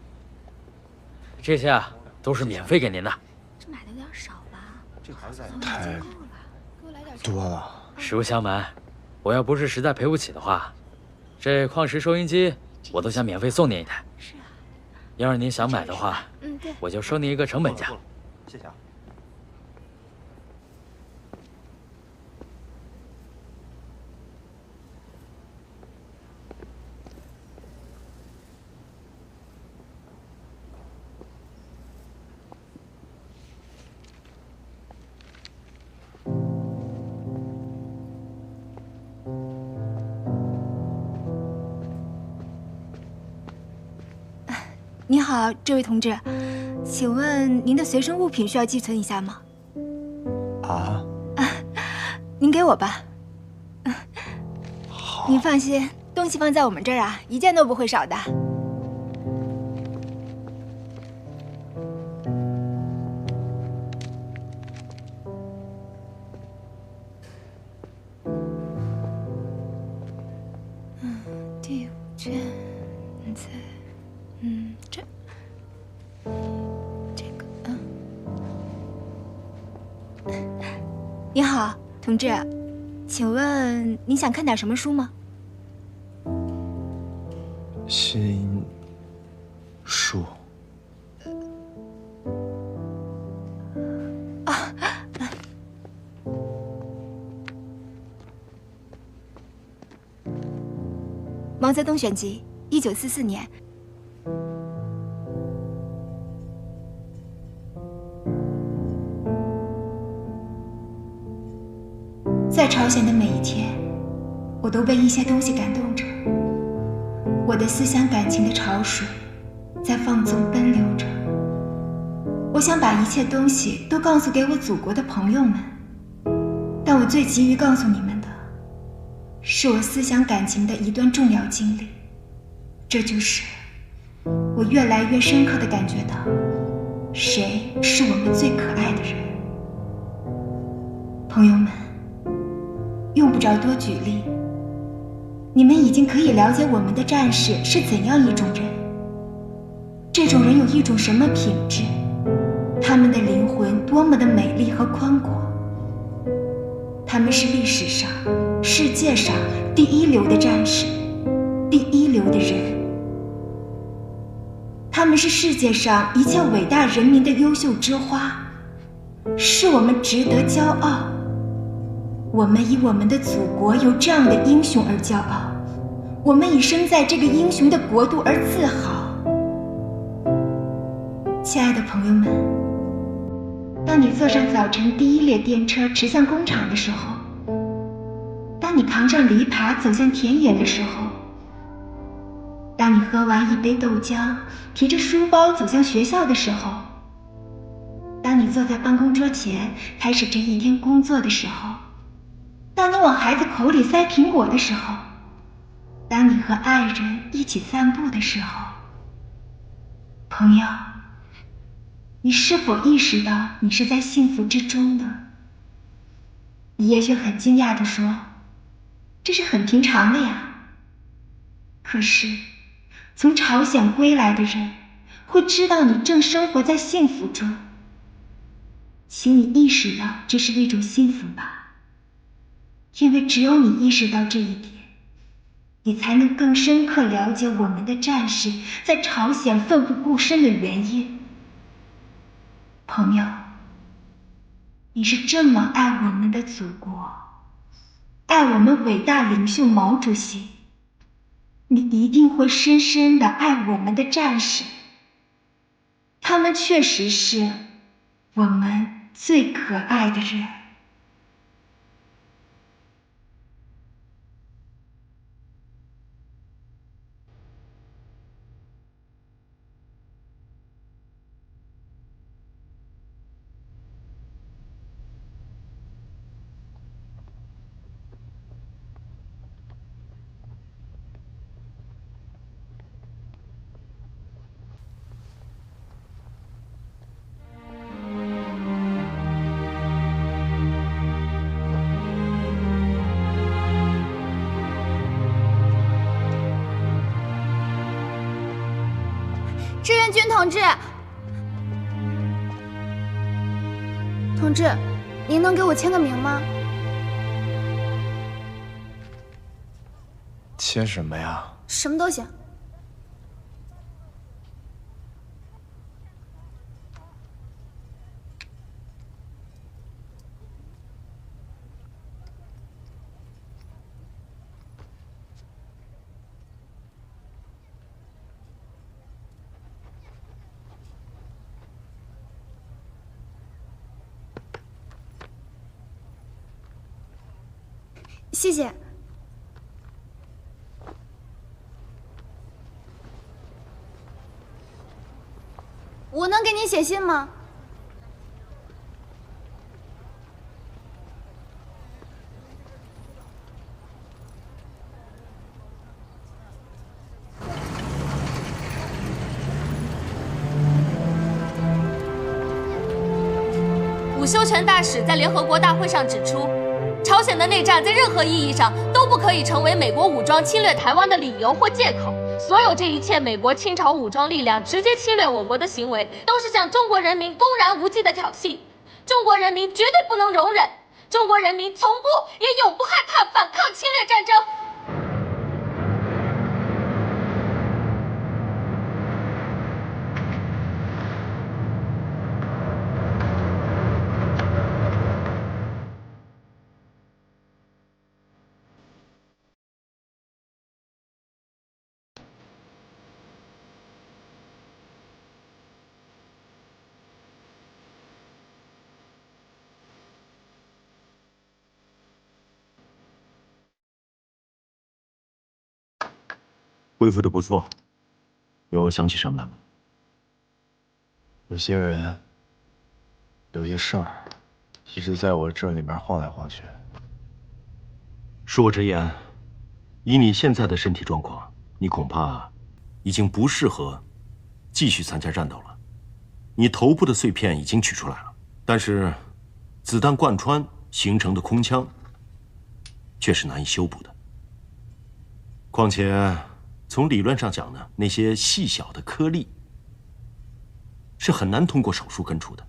[SPEAKER 12] 这些啊都是免费给您的。
[SPEAKER 16] 这买的有点少吧？
[SPEAKER 13] 这孩子太多了。
[SPEAKER 12] 实不相瞒，我要不是实在赔不起的话，这矿石收音机我都想免费送您1台。
[SPEAKER 16] 是啊。
[SPEAKER 12] 要是您想买的话，
[SPEAKER 16] 对，
[SPEAKER 12] 我就收您一个成本价。
[SPEAKER 13] 谢谢啊。
[SPEAKER 16] 您好，这位同志，请问您的随身物品需要寄存一下吗？
[SPEAKER 13] 啊？
[SPEAKER 16] 您给我吧。
[SPEAKER 13] 好。
[SPEAKER 16] 您放心，东西放在我们这儿啊，1件都不会少的。第5件在，你好，同志，请问你想看点什么书吗？
[SPEAKER 13] 新书。
[SPEAKER 16] 毛泽东选集，1944年。在朝鲜的每一天，我都被一些东西感动着。我的思想感情的潮水在放纵奔流着。我想把一切东西都告诉给我祖国的朋友们，但我最急于告诉你们的，是我思想感情的一段重要经历。这就是我越来越深刻地感觉到，谁是我们最可爱的人。朋友们，用不着多举例，你们已经可以了解我们的战士是怎样一种人。这种人有一种什么品质？他们的灵魂多么的美丽和宽广。他们是历史上、世界上第一流的战士，第一流的人。他们是世界上一切伟大人民的优秀之花，是我们值得骄傲。我们以我们的祖国有这样的英雄而骄傲，我们以生在这个英雄的国度而自豪。亲爱的朋友们，当你坐上早晨第一列电车驰向工厂的时候，当你扛上篱笆走向田野的时候，当你喝完一杯豆浆提着书包走向学校的时候，当你坐在办公桌前开始这一天工作的时候，当你往孩子口里塞苹果的时候，当你和爱人一起散步的时候，朋友，你是否意识到你是在幸福之中呢？你也许很惊讶地说，这是很平常的呀。可是从朝鲜归来的人会知道你正生活在幸福中，请你意识到这是一种幸福吧，因为只有你意识到这一点，你才能更深刻了解我们的战士在朝鲜奋不顾身的原因。朋友，你是这么爱我们的祖国，爱我们伟大领袖毛主席，你一定会深深地爱我们的战士。他们确实是我们最可爱的人。
[SPEAKER 17] 志愿军同志，同志，您能给我签个名吗？
[SPEAKER 13] 签什么呀？
[SPEAKER 17] 什么都行。谢谢。我能给您写信吗？
[SPEAKER 18] 伍修权大使在联合国大会上指出，朝鲜的内战在任何意义上都不可以成为美国武装侵略台湾的理由或借口。所有这一切美国清朝武装力量直接侵略我国的行为，都是向中国人民公然无忌的挑衅。中国人民绝对不能容忍，中国人民从不也永不害怕反抗侵略战争。
[SPEAKER 15] 恢复的不错，有想起什么来吗？
[SPEAKER 13] 有些人，有些事儿，一直在我这里面晃来晃去。
[SPEAKER 15] 恕我直言，以你现在的身体状况，你恐怕已经不适合继续参加战斗了。你头部的碎片已经取出来了，但是子弹贯穿形成的空腔却是难以修补的。况且，从理论上讲呢，那些细小的颗粒是很难通过手术根除的。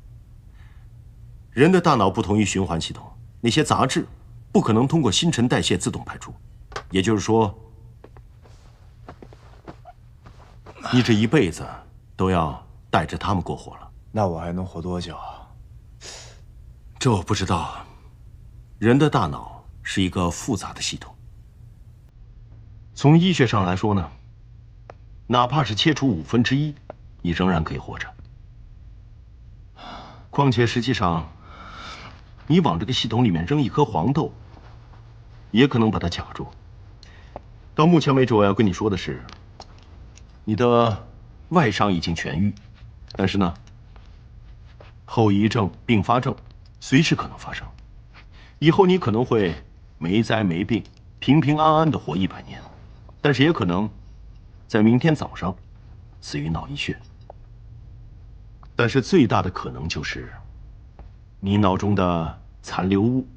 [SPEAKER 15] 人的大脑不同于循环系统，那些杂质不可能通过新陈代谢自动排出。也就是说，你这一辈子都要带着它们过活了。
[SPEAKER 13] 那我还能活多久啊？
[SPEAKER 15] 这我不知道。人的大脑是一个复杂的系统。从医学上来说呢，哪怕是切除1/5，你仍然可以活着。况且实际上，你往这个系统里面扔一颗黄豆，也可能把它卡住。到目前为止，我要跟你说的是，你的外伤已经痊愈，但是呢，后遗症、并发症随时可能发生。以后你可能会没灾没病，平平安安的活100年。但是也可能在明天早上死于脑溢血。但是最大的可能就是你脑中的残留物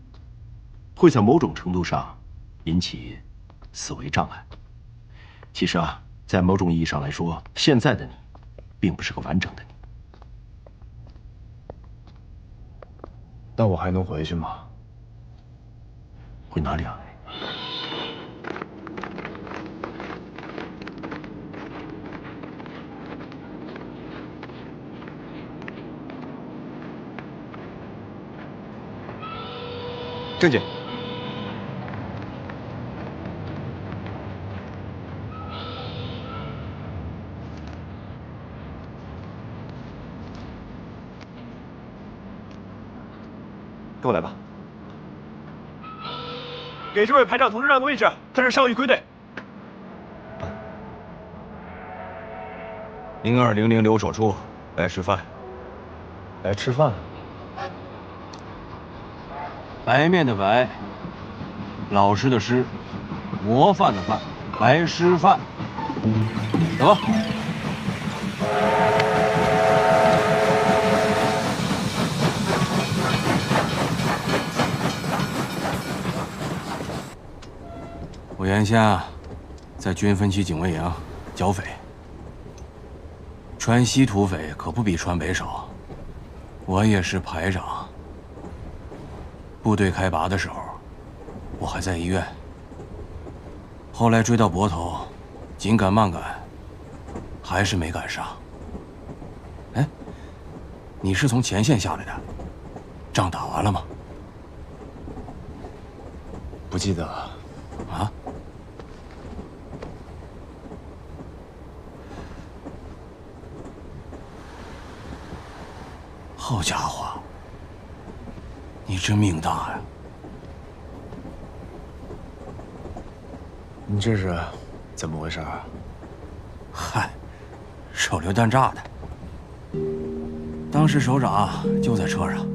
[SPEAKER 15] 会在某种程度上引起思维障碍。其实啊，在某种意义上来说，现在的你并不是个完整的你。
[SPEAKER 13] 那我还能回去吗？
[SPEAKER 15] 回哪里啊？
[SPEAKER 13] 郑姐，跟我来吧。
[SPEAKER 11] 给这位排长同志让个位置，他是上尉归队。
[SPEAKER 6] 0200留守处，来吃饭。
[SPEAKER 13] 来吃饭。
[SPEAKER 6] 白面的白，老师的师，模范的范，白师范。走吧。我眼下在军分区警卫营剿匪，川西土匪可不比川北少。我也是排长。部队开拔的时候，我还在医院。后来追到泊头，紧赶慢赶，还是没赶上。哎，你是从前线下来的，仗打完了吗？
[SPEAKER 13] 不记得了。
[SPEAKER 6] 啊？好家伙！你真命大呀！
[SPEAKER 13] 你这是怎么回事啊？
[SPEAKER 6] 嗨，手榴弹炸的。当时首长就在车上，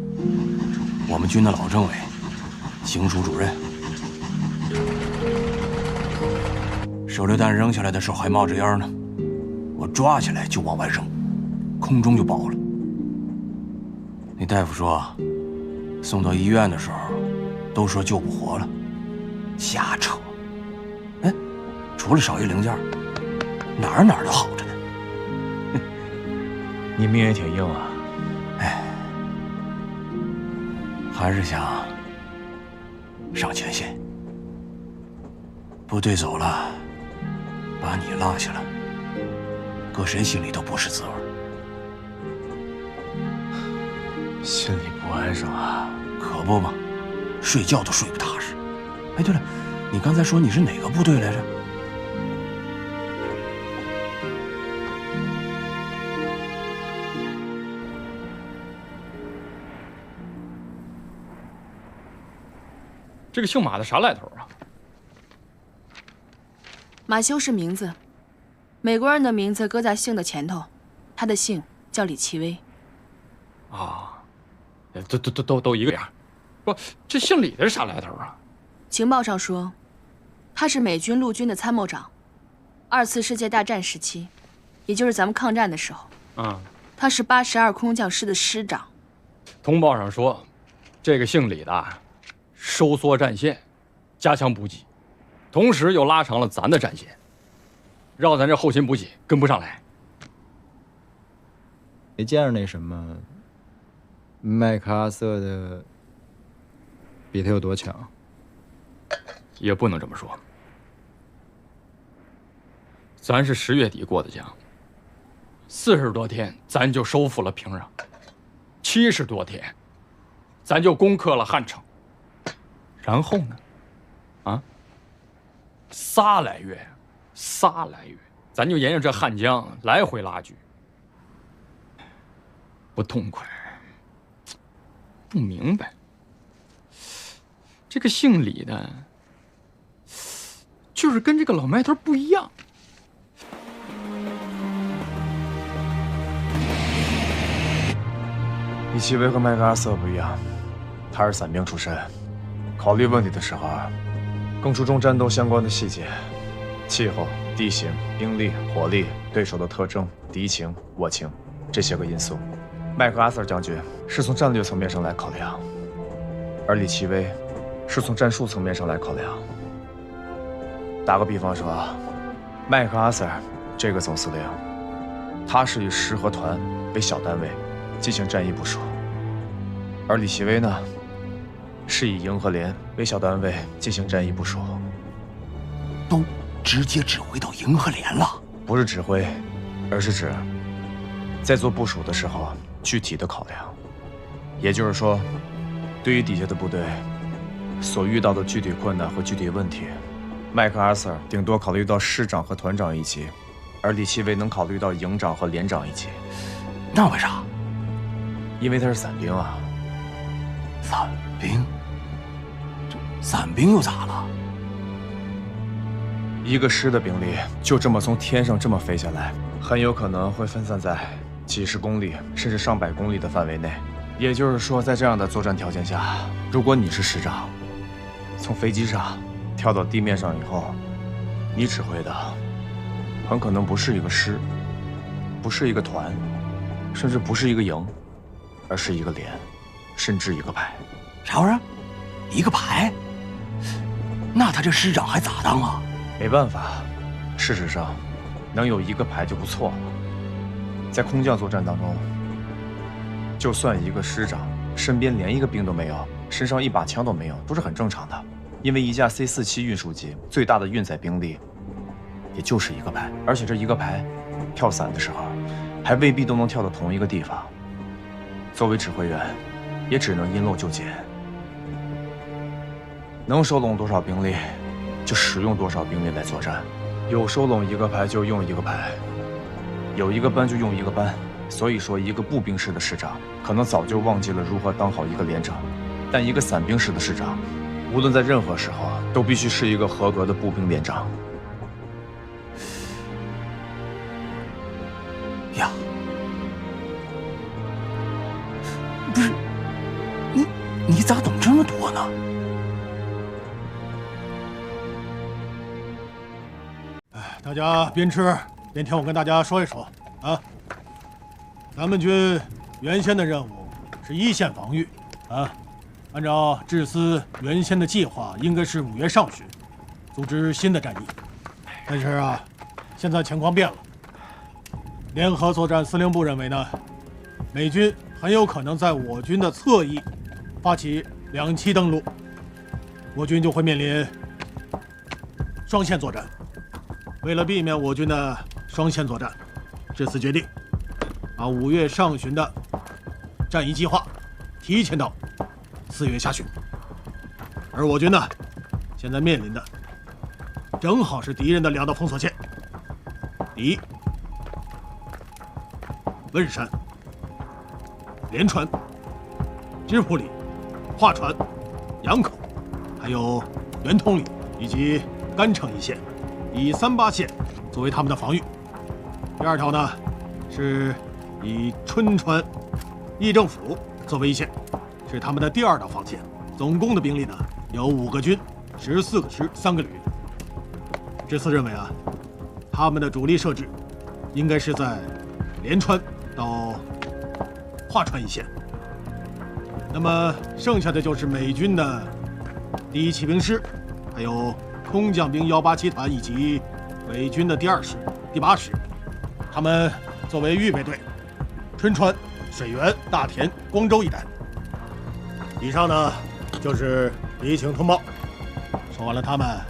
[SPEAKER 6] 我们军的老政委，行署主任。手榴弹扔下来的时候还冒着烟呢，我抓起来就往外扔，空中就爆了。那大夫说，送到医院的时候，都说救不活了，瞎扯。哎，除了少一零件，哪儿都好着呢。
[SPEAKER 13] 你命也挺硬啊。
[SPEAKER 6] 哎，
[SPEAKER 3] 还是想上前线。部队走了，把你落下了，搁谁心里都不是滋味。
[SPEAKER 13] 心里不安生啊？
[SPEAKER 3] 可不嘛，睡觉都睡不踏实。哎，对了，你刚才说你是哪个部队来着？
[SPEAKER 19] 这个姓马的啥来头啊？
[SPEAKER 4] 马修是名字，美国人的名字搁在姓的前头，他的姓叫李奇微。
[SPEAKER 19] 啊，都一个样。不，这姓李的是啥来头啊？
[SPEAKER 4] 情报上说，他是美军陆军的参谋长，2次世界大战时期，也就是咱们抗战的时候，他是82空降师的师长。
[SPEAKER 19] 通报上说，这个姓李的收缩战线，加强补给，同时又拉长了咱的战线，让咱这后勤补给跟不上来。
[SPEAKER 20] 没见着那什么麦克阿瑟的比他有多强？
[SPEAKER 19] 也不能这么说，咱是10月底过的江，40多天咱就收复了平壤，70多天咱就攻克了汉城，然后呢，仨来月，咱就沿着这汉江来回拉锯，不痛快，不明白，这个姓李的，就是跟这个老麦头不一样。
[SPEAKER 13] 李奇微和麦克阿瑟不一样，他是伞兵出身，考虑问题的时候更注重战斗相关的细节，气候、地形、兵力、火力、对手的特征、敌情、我情这些个因素。麦克阿瑟将军是从战略层面上来考量，而李奇微是从战术层面上来考量。打个比方说，麦克阿瑟这个总司令，他是以师和团为小单位进行战役部署，而李奇微呢，是以营和连为小单位进行战役部署。
[SPEAKER 3] 都直接指挥到营和连了？
[SPEAKER 13] 不是指挥，而是指在做部署的时候具体的考量。也就是说，对于底下的部队所遇到的具体困难和具体问题，麦克阿瑟顶多考虑到师长和团长一级，而李奇微能考虑到营长和连长一级。
[SPEAKER 3] 那为啥？
[SPEAKER 13] 因为他是伞兵啊。
[SPEAKER 3] 伞兵？伞兵又咋了？
[SPEAKER 13] 一个师的兵力就这么从天上这么飞下来，很有可能会分散在几十公里甚至上百公里的范围内。也就是说，在这样的作战条件下，如果你是师长，从飞机上跳到地面上以后，你指挥的很可能不是一个师，不是一个团，甚至不是一个营，而是一个连，甚至一个排。
[SPEAKER 3] 啥玩意儿？一个排？那他这师长还咋当啊？
[SPEAKER 13] 没办法，事实上，能有一个排就不错了。在空降作战当中，就算一个师长身边连一个兵都没有，身上一把枪都没有，都是很正常的。因为一架 C-47运输机最大的运载兵力，也就是一个排，而且这一个排跳伞的时候，还未必都能跳到同一个地方。作为指挥员，也只能因漏就减，能收拢多少兵力，就使用多少兵力来作战。有收拢一个排就用一个排，有一个班就用一个班。所以说，一个步兵师的师长可能早就忘记了如何当好一个连长，但一个伞兵师的师长，无论在任何时候都必须是一个合格的步兵连长。
[SPEAKER 3] 呀，不是，你咋懂这么多呢？
[SPEAKER 10] 大家边吃边听我跟大家说一说啊。咱们军原先的任务是一线防御啊，按照志司原先的计划，应该是5月上旬组织新的战役。但是啊，现在情况变了。联合作战司令部认为呢，美军很有可能在我军的侧翼发起2栖登陆，我军就会面临双线作战。为了避免我军的双线作战，这次决定把5月上旬的战役计划提前到4月下旬。而我军呢，现在面临的正好是敌人的2道封锁线：第一，汶山、连川、芝罘里、华川、杨口，还有圆通里以及甘城一线，以38线作为他们的防御。第2条呢，是以春川、议政府作为一线，是他们的第2道防线。总共的兵力呢有5个军、14个师、3个旅。这次认为啊，他们的主力设置应该是在连川到华川一线。那么剩下的就是美军的第1骑兵师，还有空降兵187团以及伪军的第2师、第8师，他们作为预备队，春川、水源、大田、光州一带。以上呢就是敌情通报。说完了他们，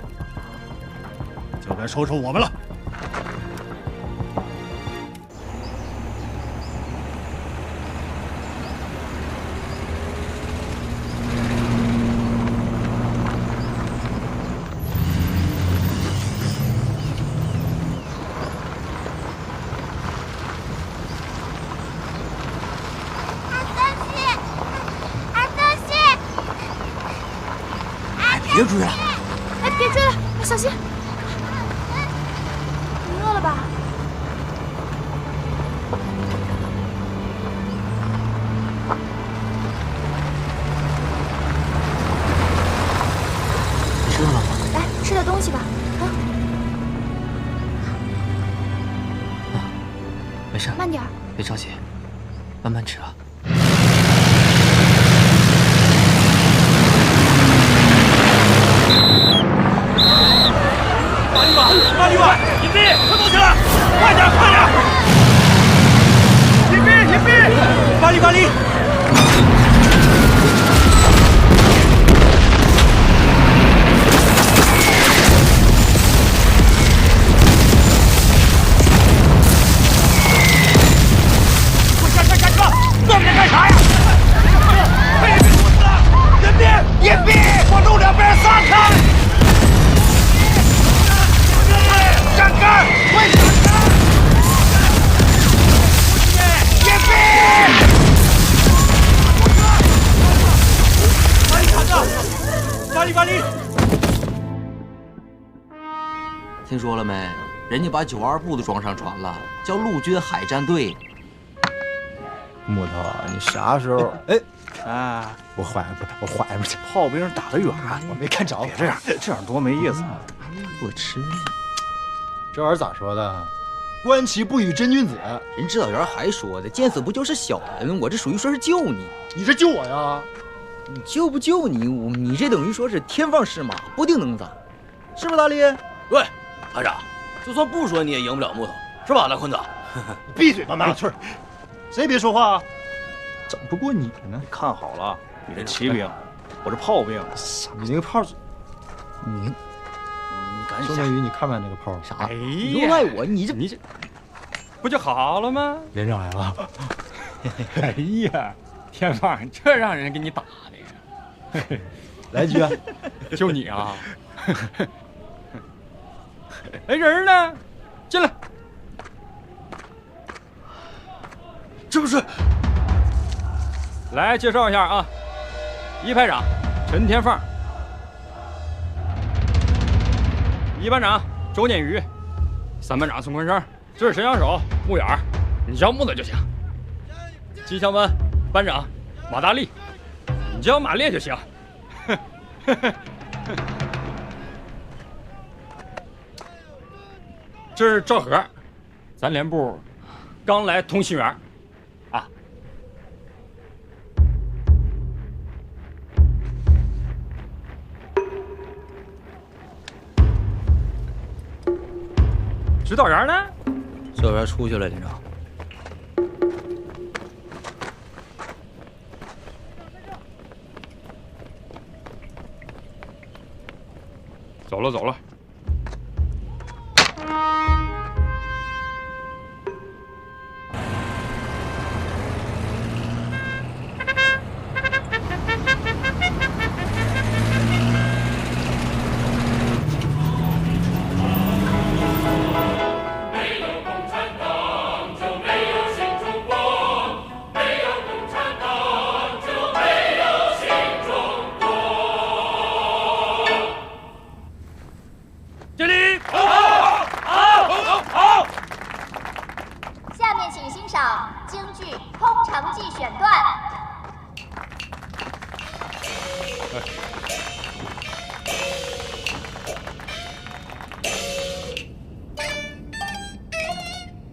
[SPEAKER 10] 就该说说我们了。
[SPEAKER 3] 别追了！
[SPEAKER 17] 哎，别追了，小心！你饿了吧？
[SPEAKER 3] 你吃饿了吗？
[SPEAKER 17] 来，吃点东西吧。
[SPEAKER 3] 没事，
[SPEAKER 17] 慢点，
[SPEAKER 3] 别着急，慢慢吃啊。
[SPEAKER 1] 马旅馆，隐蔽，快动起来！快点，快点！隐蔽，隐蔽！马里，马里！快下车，下车！后面干啥呀？快点，别躲死了！隐蔽，隐蔽！往路两边撒开！站开！快站开！隐蔽！马里站着！马里，马里！
[SPEAKER 21] 听说了没？人家把9·2部都装上船了，叫陆军海战队。
[SPEAKER 13] 木头，你啥时候？哎，
[SPEAKER 14] 啊，
[SPEAKER 13] 我坏了，我坏了，
[SPEAKER 14] 炮兵打得远，
[SPEAKER 13] 我没看着。
[SPEAKER 14] 别这样，这样多没意思。
[SPEAKER 21] 我吃。
[SPEAKER 13] 这玩意儿咋说的？观其不语真君子。
[SPEAKER 21] 人指导员还说的，见死不救是小人，我这属于说是救你。
[SPEAKER 13] 你是救我呀？
[SPEAKER 21] 你救不救你？你这等于说是天放矢马，不定能咋，是不是大力？
[SPEAKER 6] 对，排长，就算不说你也赢不了木头，是吧，大坤子？
[SPEAKER 13] 你闭嘴吧，麻辣翠儿！谁别说话啊？整不过你呢。
[SPEAKER 14] 看好了，你是骑兵，我是炮兵。
[SPEAKER 13] 你那个炮，
[SPEAKER 21] 你敢
[SPEAKER 13] 周天宇，你看没看那个炮？
[SPEAKER 21] 啥？
[SPEAKER 19] 哎
[SPEAKER 21] 你赖我，你这
[SPEAKER 19] 不就好了吗？
[SPEAKER 13] 连长来了。
[SPEAKER 19] 哎呀，天放，这让人给你打的呀！
[SPEAKER 13] 来一句，
[SPEAKER 19] 就你啊！哎，人呢？进来。
[SPEAKER 13] 这不是？
[SPEAKER 19] 来介绍一下啊，1排长陈天放，2班长周念宇，3班长宋坤生，这是神枪手穆远，你叫木子就行。机枪班班长马大力，你叫马烈就行。这是赵和，咱连部刚来通信员。指导员呢？
[SPEAKER 21] 指导员出去了，连长。
[SPEAKER 19] 走了走了。
[SPEAKER 18] 下面请欣赏京剧《空城计》选段。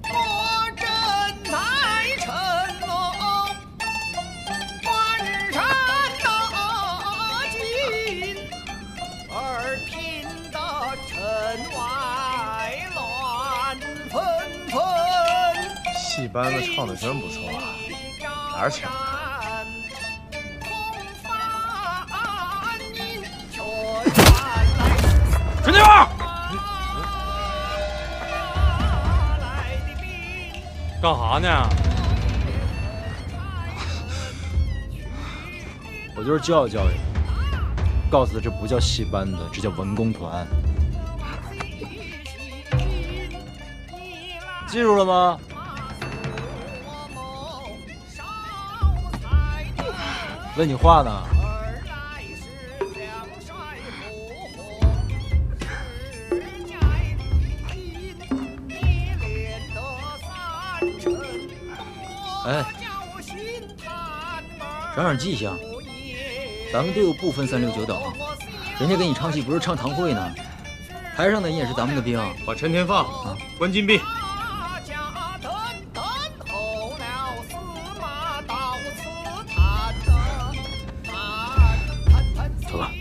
[SPEAKER 5] 我正在城楼关山进，而拼得城外乱纷纷。
[SPEAKER 13] 戏班子唱的真不错啊，哪儿请的？
[SPEAKER 19] 陈金花，干哈呢？
[SPEAKER 20] 我就是教育教育他，告诉他这不叫戏班子，这叫文工团。记住了吗？问你话呢。
[SPEAKER 12] 哎，长点记性，咱们队伍不分3、6、9等，人家给你唱戏不是唱堂会呢，台上的人也是咱们的兵。
[SPEAKER 13] 把陈天放，关禁闭。
[SPEAKER 12] 走吧。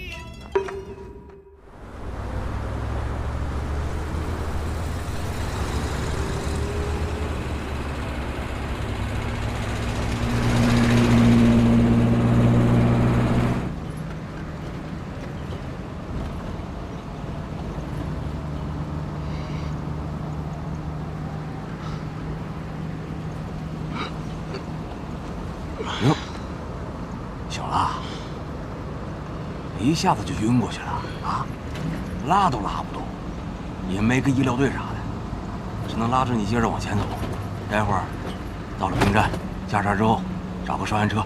[SPEAKER 3] 哟，醒了，一下子就晕过去了啊，拉都拉不动，也没个医疗队啥的，只能拉着你接着往前走。待会儿到了兵站，下车之后找个烧烟车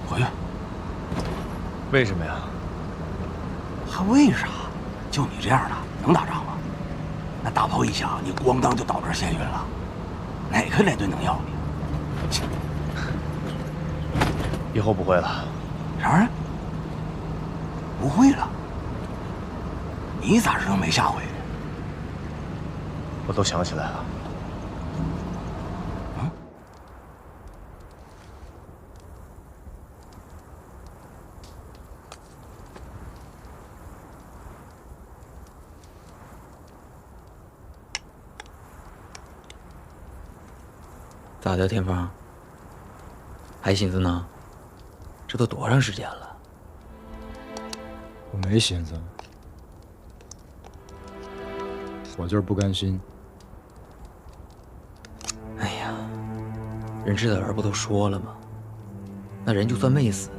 [SPEAKER 3] 回去。
[SPEAKER 13] 为什么呀？
[SPEAKER 3] 还为啥？就你这样的能打仗吗？那大炮一响，你咣当就倒这儿眩晕了，哪个连队能要你？切！
[SPEAKER 13] 以后不会了。
[SPEAKER 3] 啥玩意儿？不会了？你咋知道没下回？
[SPEAKER 13] 我都想起来了。
[SPEAKER 12] 咋的，天风？还寻思呢？这都多长时间了？
[SPEAKER 20] 我没寻思，我就是不甘心。
[SPEAKER 12] 哎呀，人知道人不都说了吗？那人就算没死，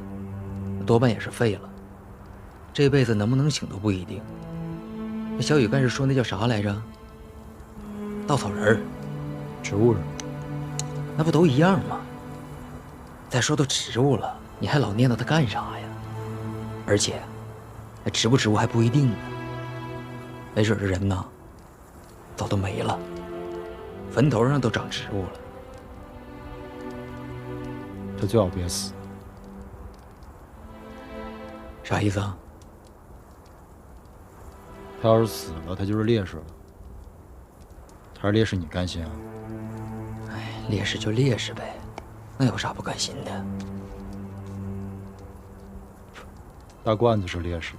[SPEAKER 12] 多半也是废了，这辈子能不能醒都不一定。那小雨干事说那叫啥来着？稻草人儿，
[SPEAKER 20] 植物人，
[SPEAKER 12] 那不都一样吗？再说都植物了，你还老念叨它干啥呀？而且，那植不植物还不一定呢。没准这人呐，早都没了，坟头上都长植物了。
[SPEAKER 20] 他最好别死。
[SPEAKER 12] 啥意思啊？
[SPEAKER 20] 他要是死了，他就是烈士了。他是烈士，你甘心啊？
[SPEAKER 12] 哎，烈士就烈士呗，那有啥不甘心的？
[SPEAKER 20] 大罐子是烈士，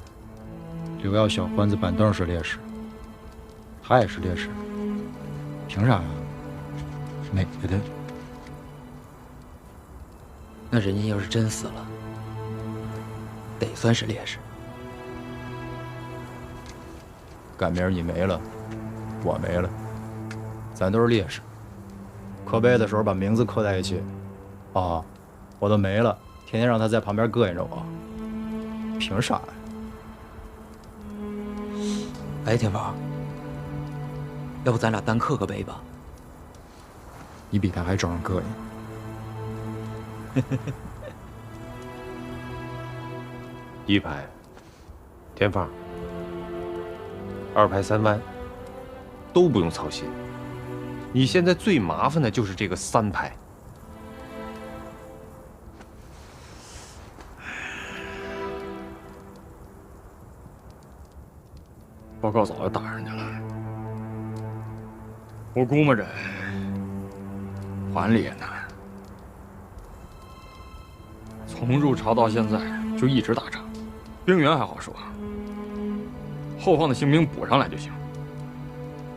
[SPEAKER 20] 刘耀、小欢子、板凳是烈士，他也是烈士，凭啥呀？哪个的？
[SPEAKER 12] 那人家要是真死了，得算是烈士。
[SPEAKER 20] 赶明儿你没了，我没了，咱都是烈士。刻碑的时候把名字刻在一起，啊，我都没了，天天让他在旁边膈应着我，凭啥呀？
[SPEAKER 21] 哎，天宝，要不咱俩单刻个碑吧？
[SPEAKER 20] 你比他还招人膈应。
[SPEAKER 8] 1排，田芳，2排3弯，都不用操心。你现在最麻烦的就是这个3排。
[SPEAKER 19] 报告早就打上去了，我估摸着还里也难。从入朝到现在就一直打仗，兵员还好说，后方的新兵补上来就行。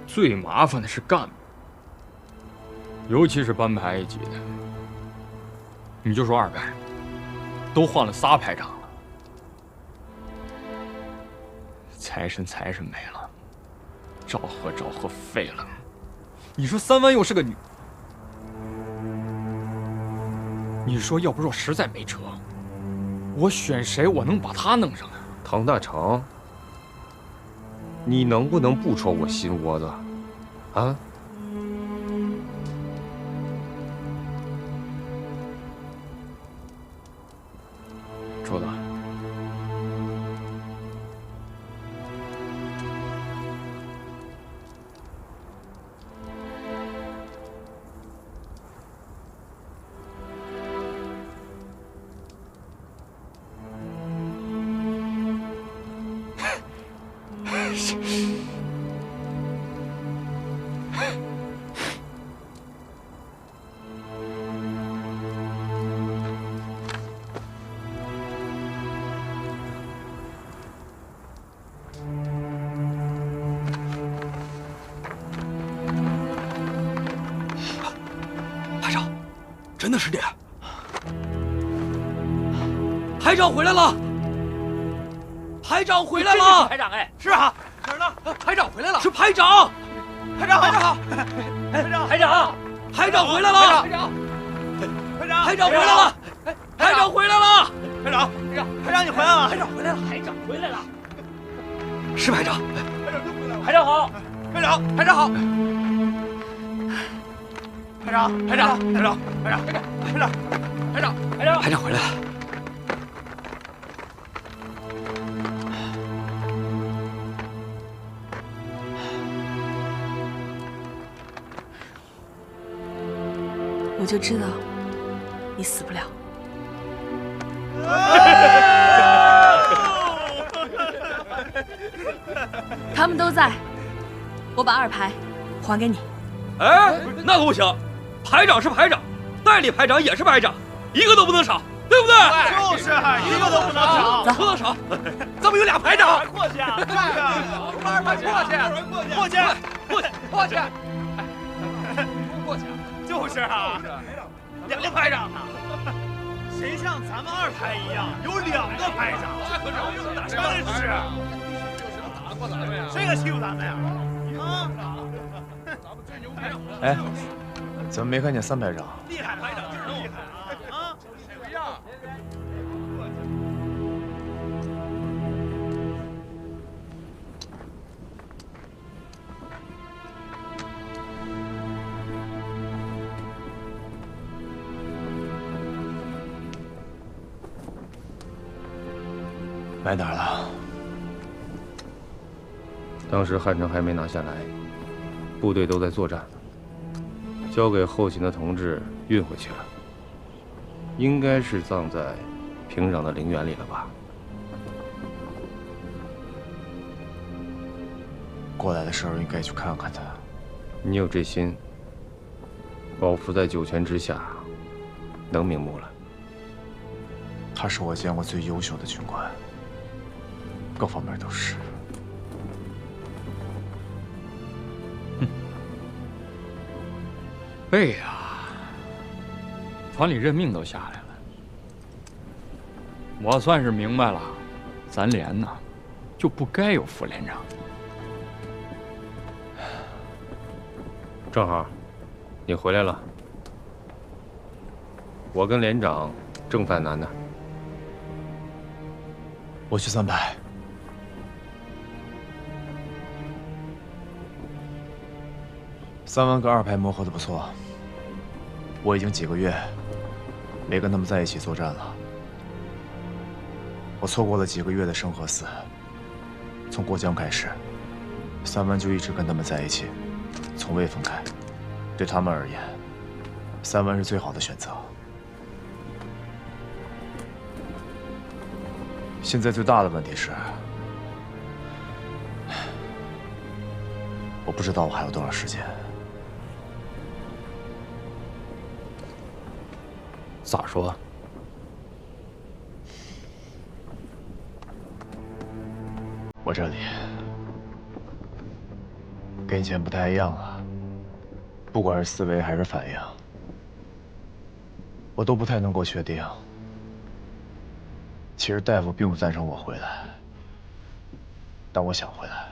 [SPEAKER 19] 最麻烦的是干部，尤其是班排一级的。你就说2排，都换了3排长了，财神没了，昭和废了。你说3弯又是个女，你说要不是我实在没辙，我选谁我能把她弄上啊？
[SPEAKER 8] 唐大成，你能不能不戳我心窝子啊？
[SPEAKER 19] 戳的。
[SPEAKER 21] 真的是你，排长回来了！排长回来了！
[SPEAKER 7] 排长哎，
[SPEAKER 21] 是啊，哪儿呢？排长回来了！是排长！排长！排长！
[SPEAKER 7] 排长！
[SPEAKER 21] 排长回来了！
[SPEAKER 7] 排长！
[SPEAKER 21] 排长回来了！排长回来了！
[SPEAKER 1] 排长！排长你回来了！
[SPEAKER 21] 排长回来了！
[SPEAKER 7] 排长回来了！
[SPEAKER 21] 是排长！
[SPEAKER 7] 排长好！
[SPEAKER 1] 排长！
[SPEAKER 21] 排长好！
[SPEAKER 1] 排长！排长！排长！排长！排长！
[SPEAKER 21] 排长！
[SPEAKER 7] 排长！
[SPEAKER 21] 排长回来了！
[SPEAKER 4] 我就知道你死不了。他们都在，我把2排还给你。
[SPEAKER 21] 哎，那可不行，排长是排长，代理排长也是排长，一个都不能少，对不对？
[SPEAKER 1] 就是一个都不能少，
[SPEAKER 21] 不能少。咱们有俩排长，
[SPEAKER 1] 过去啊！我们2排过去，过去，过去，过去，过去，就是啊，2个排长呢，谁像咱们2排一样有2个排长？真是，谁敢欺负咱们呀？啊！
[SPEAKER 13] 哎，怎么没看见3排长？
[SPEAKER 1] 厉害，排长就是厉害啊！一样。
[SPEAKER 13] 埋哪儿了？
[SPEAKER 8] 当时汉城还没拿下来，部队都在作战，交给后勤的同志运回去了。应该是葬在平壤的陵园里了吧？
[SPEAKER 13] 过来的时候应该去看看他。
[SPEAKER 8] 你有这心，保福在9泉之下，能瞑目了。
[SPEAKER 13] 他是我见过最优秀的军官，各方面都是。
[SPEAKER 19] 背呀，团里任命都下来了，我算是明白了，咱连呢就不该有副连长。
[SPEAKER 8] 正好，你回来了。我跟连长正犯难呢。
[SPEAKER 13] 我去300。3万跟2排磨合的不错，我已经几个月没跟他们在一起作战了。我错过了几个月的圣河寺，从过江开始，3万就一直跟他们在一起，从未分开。对他们而言，3万是最好的选择。现在最大的问题是，我不知道我还有多少时间。
[SPEAKER 8] 咋说？
[SPEAKER 13] 我这里跟以前不太一样了，不管是思维还是反应，我都不太能够确定。其实大夫并不赞成我回来，但我想回来。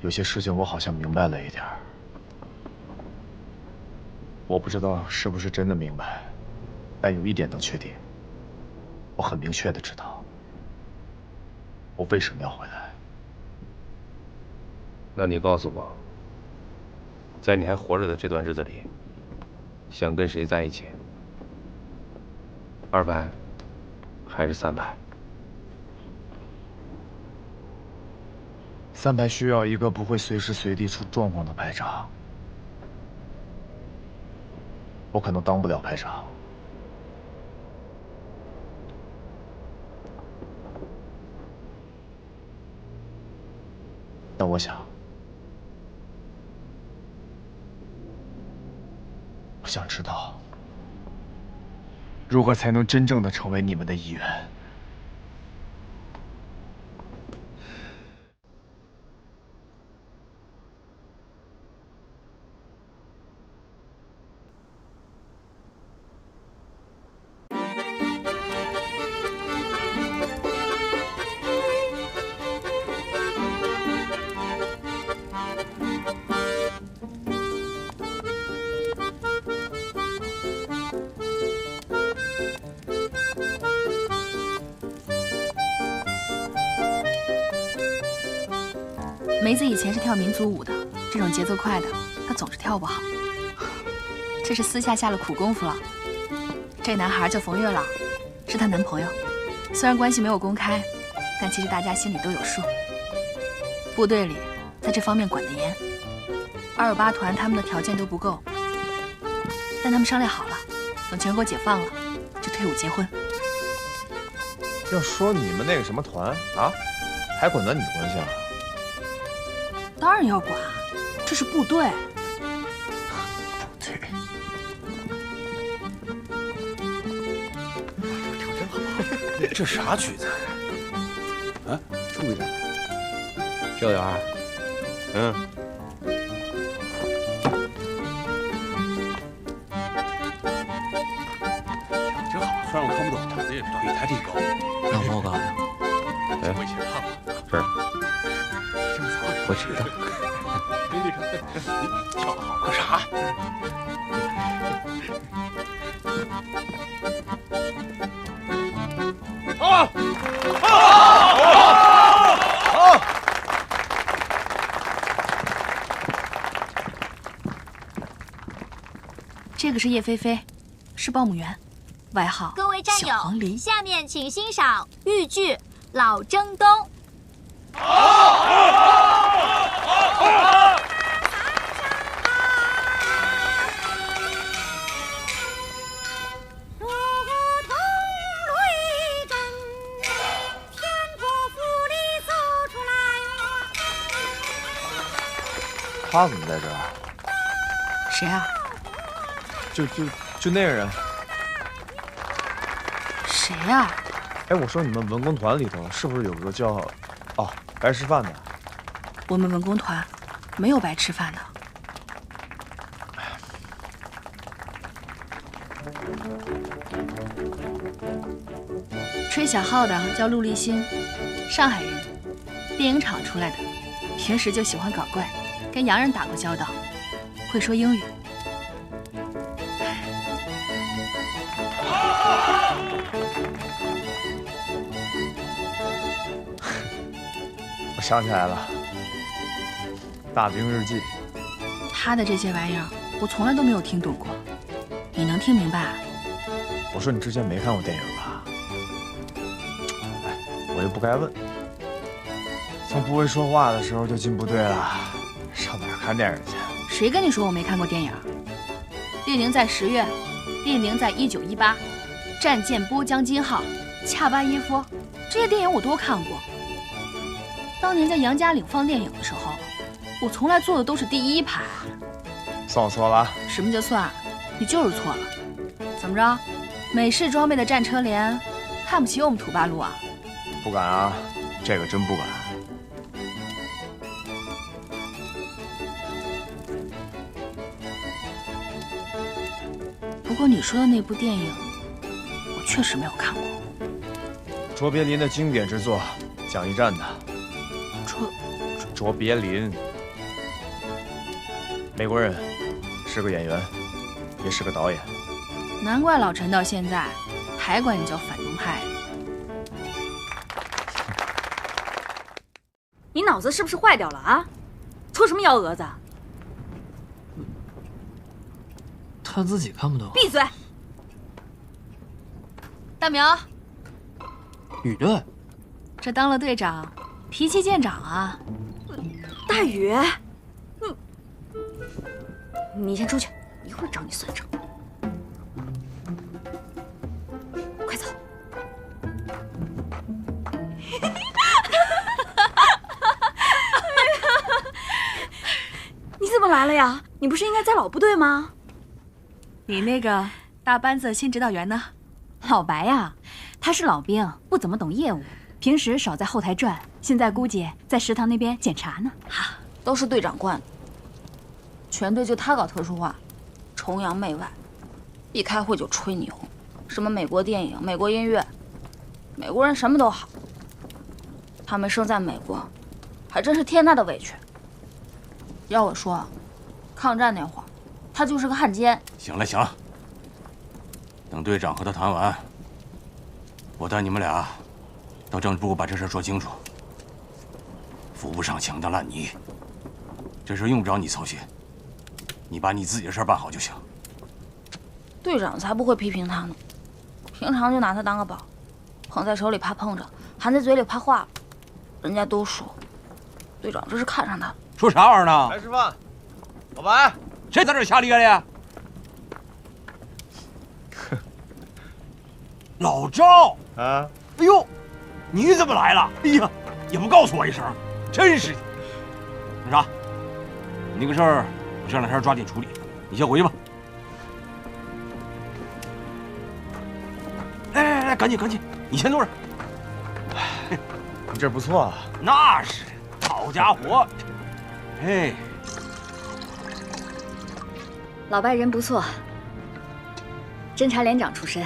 [SPEAKER 13] 有些事情我好像明白了一点儿，我不知道是不是真的明白，但有一点能确定，我很明确的知道我为什么要回来。
[SPEAKER 8] 那你告诉我，在你还活着的这段日子里，想跟谁在一起？2排还是3排
[SPEAKER 13] ？3排需要一个不会随时随地出状况的排长，我可能当不了排长。但我想，我想知道，如何才能真正的成为你们的一员。
[SPEAKER 4] 梅子以前是跳民族舞的，这种节奏快的，她总是跳不好。这是私下下了苦功夫了。这男孩叫冯月朗，是她男朋友。虽然关系没有公开，但其实大家心里都有数。部队里在这方面管得严。258团他们的条件都不够，但他们商量好了，等全国解放了，就退伍结婚。
[SPEAKER 13] 要说你们那个什么团啊，还管男女关系啊？
[SPEAKER 4] 当然要管，这是部队。
[SPEAKER 13] 对，
[SPEAKER 2] 跳真好。这啥曲子？啊，注意着。
[SPEAKER 12] triệu元，
[SPEAKER 2] 真好，虽然我看不懂，长得也腿才挺高。
[SPEAKER 12] 让我干的。
[SPEAKER 2] 我以前看过。
[SPEAKER 12] 是。我知道。
[SPEAKER 2] 你看，跳得好，干啥？
[SPEAKER 4] 这个是叶菲菲，是报幕员，外号
[SPEAKER 9] 各位战
[SPEAKER 4] 小黄
[SPEAKER 9] 友，
[SPEAKER 4] 鹂。
[SPEAKER 9] 下面请欣赏豫剧《老征东》。
[SPEAKER 13] 他怎么在这儿？
[SPEAKER 4] 谁啊？
[SPEAKER 13] 就那个人。
[SPEAKER 4] 谁啊？
[SPEAKER 13] 哎，我说你们文工团里头是不是有个叫白吃饭的？
[SPEAKER 4] 我们文工团没有白吃饭的。吹小号的叫陆立新，上海人，电影厂出来的，平时就喜欢搞怪。跟洋人打过交道，会说英语。
[SPEAKER 13] 我想起来了，《大兵日记》。
[SPEAKER 4] 他的这些玩意儿，我从来都没有听懂过。你能听明白啊？
[SPEAKER 13] 我说你之前没看过电影吧？哎，我又不该问。从不会说话的时候就进部队了，上哪儿看电影去？
[SPEAKER 4] 谁跟你说我没看过电影？列宁在10月，列宁在1918，战舰波江金号，恰巴耶夫，这些电影我都看过。当年在杨家岭放电影的时候，我从来坐的都是第一排。
[SPEAKER 13] 算我错了。
[SPEAKER 4] 什么叫算？你就是错了。怎么着？美式装备的战车连，看不起我们土八路啊？
[SPEAKER 13] 不敢啊，这个真不敢。
[SPEAKER 4] 不过你说的那部电影，我确实没有看过。
[SPEAKER 13] 卓别林的经典之作，讲一战的。卓别林，美国人，是个演员，也是个导演。
[SPEAKER 4] 难怪老陈到现在还管你叫反动派。
[SPEAKER 16] 你脑子是不是坏掉了啊？抽什么幺蛾子？
[SPEAKER 3] 他自己看不懂。
[SPEAKER 16] 闭嘴！
[SPEAKER 4] 大苗，
[SPEAKER 3] 雨队，
[SPEAKER 4] 这当了队长，脾气见长啊。
[SPEAKER 16] 大宇，你先出去，一会儿找你算账。快走！你怎么来了呀？你不是应该在老部队吗？
[SPEAKER 4] 你那个大班子新指导员呢？
[SPEAKER 16] 老白呀，他是老兵，不怎么懂业务，平时少在后台转，现在估计在食堂那边检查呢。
[SPEAKER 18] 都是队长惯的，全队就他搞特殊化，崇洋媚外，一开会就吹霓虹，什么美国电影、美国音乐，美国人什么都好。他们生在美国，还真是天大的委屈。要我说，抗战那会儿，他就是个汉奸。
[SPEAKER 6] 行了行了，等队长和他谈完，我带你们俩到政治部把这事说清楚。扶不上墙的烂泥，这事用不着你操心，你把你自己的事办好就行。
[SPEAKER 18] 队长才不会批评他呢，平常就拿他当个宝，捧在手里怕碰着，含在嘴里怕化了。人家都说，队长这是看上他了。
[SPEAKER 6] 说啥玩意儿呢？
[SPEAKER 13] 来吃饭，老白，
[SPEAKER 6] 谁在这瞎咧咧？老赵
[SPEAKER 13] 啊！
[SPEAKER 6] 哎呦，你怎么来了？哎呀，也不告诉我一声，真是的。那啥，你那个事儿，我这两天抓紧处理，你先回去吧。来，赶紧，你先坐着。
[SPEAKER 13] 你这不错啊。
[SPEAKER 6] 那是，好家伙！哎，
[SPEAKER 16] 老白人不错，侦察连长出身，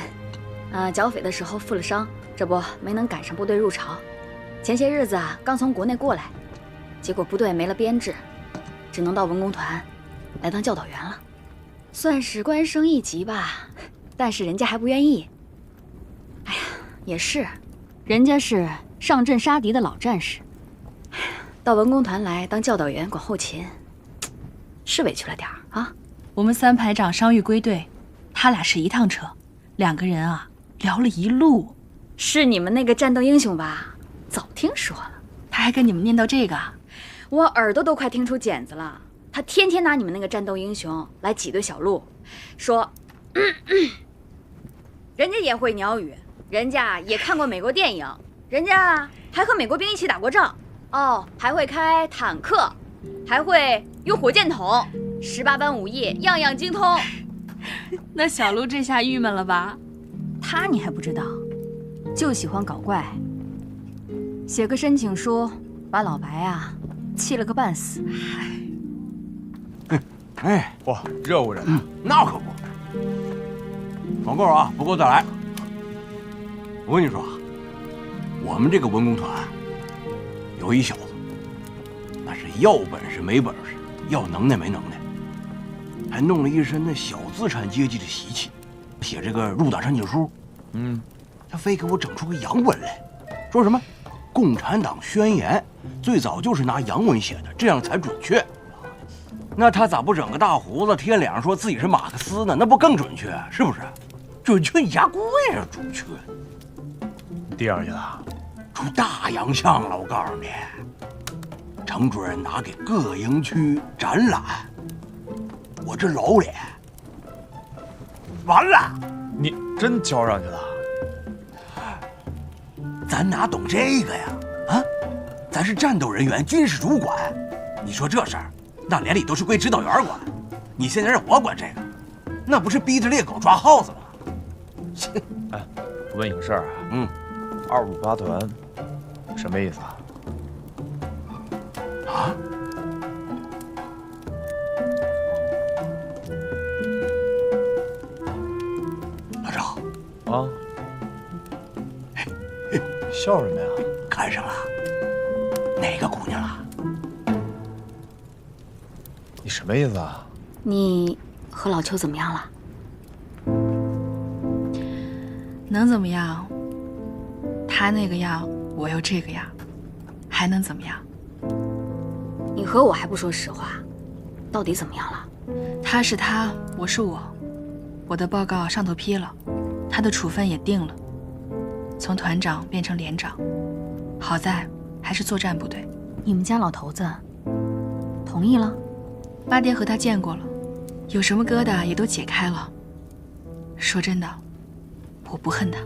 [SPEAKER 16] 剿匪的时候负了伤，这不没能赶上部队入朝。前些日子刚从国内过来，结果部队没了编制，只能到文工团来当教导员了，算是官升一级吧。但是人家还不愿意。哎呀，也是，人家是上阵杀敌的老战士。到文工团来当教导员管后勤，是委屈了点儿啊。
[SPEAKER 4] 我们3排长伤愈归队，他俩是一趟车，2个人啊聊了一路。
[SPEAKER 16] 是你们那个战斗英雄吧？早听说了。
[SPEAKER 4] 他还跟你们念叨这个？
[SPEAKER 16] 我耳朵都快听出茧子了。他天天拿你们那个战斗英雄来挤兑小鹿，说，人家也会鸟语，人家也看过美国电影，人家还和美国兵一起打过仗。哦，还会开坦克，还会用火箭筒，18般武艺样样精通。
[SPEAKER 4] 那小鹿这下郁闷了吧？
[SPEAKER 16] 他你还不知道，就喜欢搞怪，写个申请书，把老白啊气了个半死。
[SPEAKER 6] 哎，
[SPEAKER 13] 哇，热乎着呢。
[SPEAKER 6] 那可不，广告啊，不够再来。我跟你说啊，我们这个文工团有一小子，那是要本事没本事，
[SPEAKER 3] 要能耐没能耐，还弄了一身那小资产阶级的习气，写这个入党申请书，他非给我整出个洋文来，说什么共产党宣言最早就是拿洋文写的，这样才准确。那他咋不整个大胡子贴脸上说自己是马克思呢？那不更准确，是不是？准确你家贵呀，准确。
[SPEAKER 13] 第二天啊，
[SPEAKER 3] 出大洋相了，我告诉你，程主任拿给各营区展览，我这老脸完了。
[SPEAKER 13] 你真交上去了？
[SPEAKER 3] 咱哪懂这个呀？啊，咱是战斗人员，军事主管。你说这事儿，那连里都是归指导员管。你现在让我管这个，那不是逼着猎狗抓耗子吗？
[SPEAKER 13] 哎，我问你个事儿啊，258团什么意思啊？
[SPEAKER 3] 啊？老赵
[SPEAKER 13] 啊？笑什么呀？
[SPEAKER 3] 看上了哪个姑娘了？
[SPEAKER 13] 你什么意思啊？
[SPEAKER 16] 你和老邱怎么样了？
[SPEAKER 4] 能怎么样？他那个样，我又这个样，还能怎么样？
[SPEAKER 16] 你和我还不说实话，到底怎么样了？
[SPEAKER 4] 他是他，我是我，我的报告上头批了，他的处分也定了，从团长变成连长，好在还是作战部队。
[SPEAKER 16] 你们家老头子同意了？
[SPEAKER 4] 八爹和他见过了，有什么疙瘩也都解开了。说真的，我不恨他。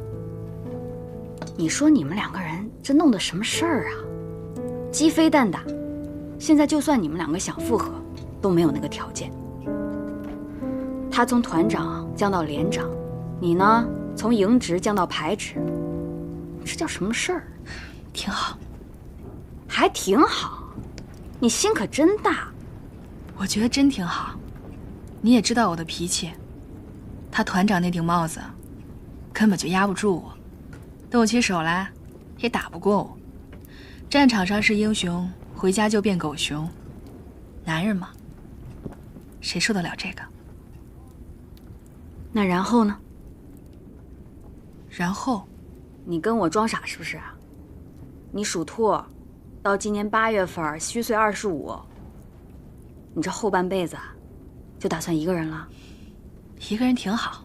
[SPEAKER 16] 你说你们两个人这弄的什么事儿啊？鸡飞蛋打，现在就算你们两个想复合，都没有那个条件。他从团长降到连长，你呢从营职降到排职，这叫什么事儿？
[SPEAKER 4] 挺好，
[SPEAKER 16] 还挺好，你心可真大。
[SPEAKER 4] 我觉得真挺好。你也知道我的脾气，他团长那顶帽子根本就压不住我，动起手来也打不过我。战场上是英雄，回家就变狗熊。男人嘛，谁受得了这个？
[SPEAKER 16] 那然后呢？
[SPEAKER 4] 然后，
[SPEAKER 16] 你跟我装傻是不是？你属兔，到今年8月份虚岁25，你这后半辈子就打算一个人了？
[SPEAKER 4] 一个人挺好。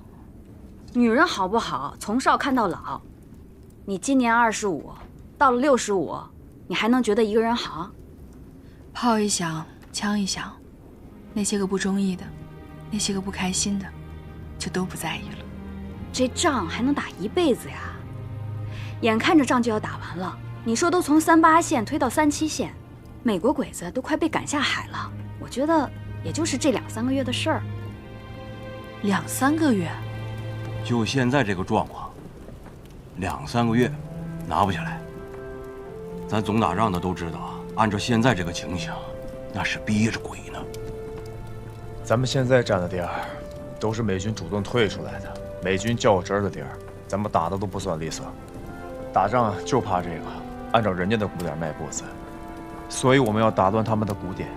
[SPEAKER 16] 女人好不好，从少看到老。你今年25，到了65，你还能觉得一个人好？
[SPEAKER 4] 炮一响，枪一响，那些个不中意的，那些个不开心的，就都不在意了。
[SPEAKER 16] 这仗还能打一辈子呀？眼看着仗就要打完了，你说都从38线推到37线，美国鬼子都快被赶下海了。我觉得也就是这2、3个月的事儿。
[SPEAKER 4] 2、3个月？
[SPEAKER 3] 就现在这个状况，2、3个月拿不下来。咱总打仗的都知道，按照现在这个情形，那是憋着鬼呢。
[SPEAKER 13] 咱们现在占的地儿，都是美军主动退出来的，美军较真儿的地儿，咱们打的都不算利索。打仗就怕这个，按照人家的鼓点迈步子，所以我们要打断他们的鼓点。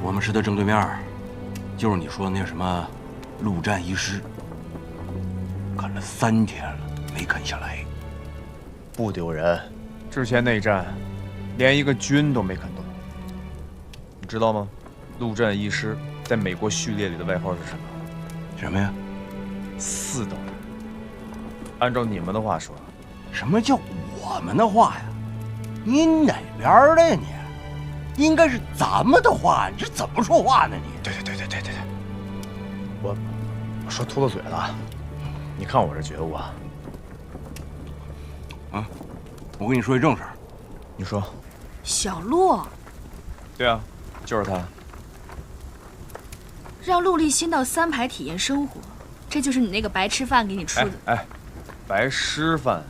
[SPEAKER 3] 我们师的正对面，就是你说的那什么陆战一师，啃了3天了，没啃下来。
[SPEAKER 13] 不丢人，之前内战，连一个军都没啃动。你知道吗？陆战一师在美国序列里的外号是什么？
[SPEAKER 3] 什么呀
[SPEAKER 13] ？4等。按照你们的话说，
[SPEAKER 3] 什么叫我们的话呀？你哪边的呀你？应该是咱们的话，你这怎么说话呢你？
[SPEAKER 13] 对，我说秃子嘴了，你看我这觉悟啊。
[SPEAKER 3] 啊，我跟你说一正事儿。
[SPEAKER 13] 你说。
[SPEAKER 4] 小陆。
[SPEAKER 13] 对啊，就是他。
[SPEAKER 4] 让陆立新到3排体验生活，这就是你那个白吃饭给你出的。
[SPEAKER 13] 哎，白吃饭。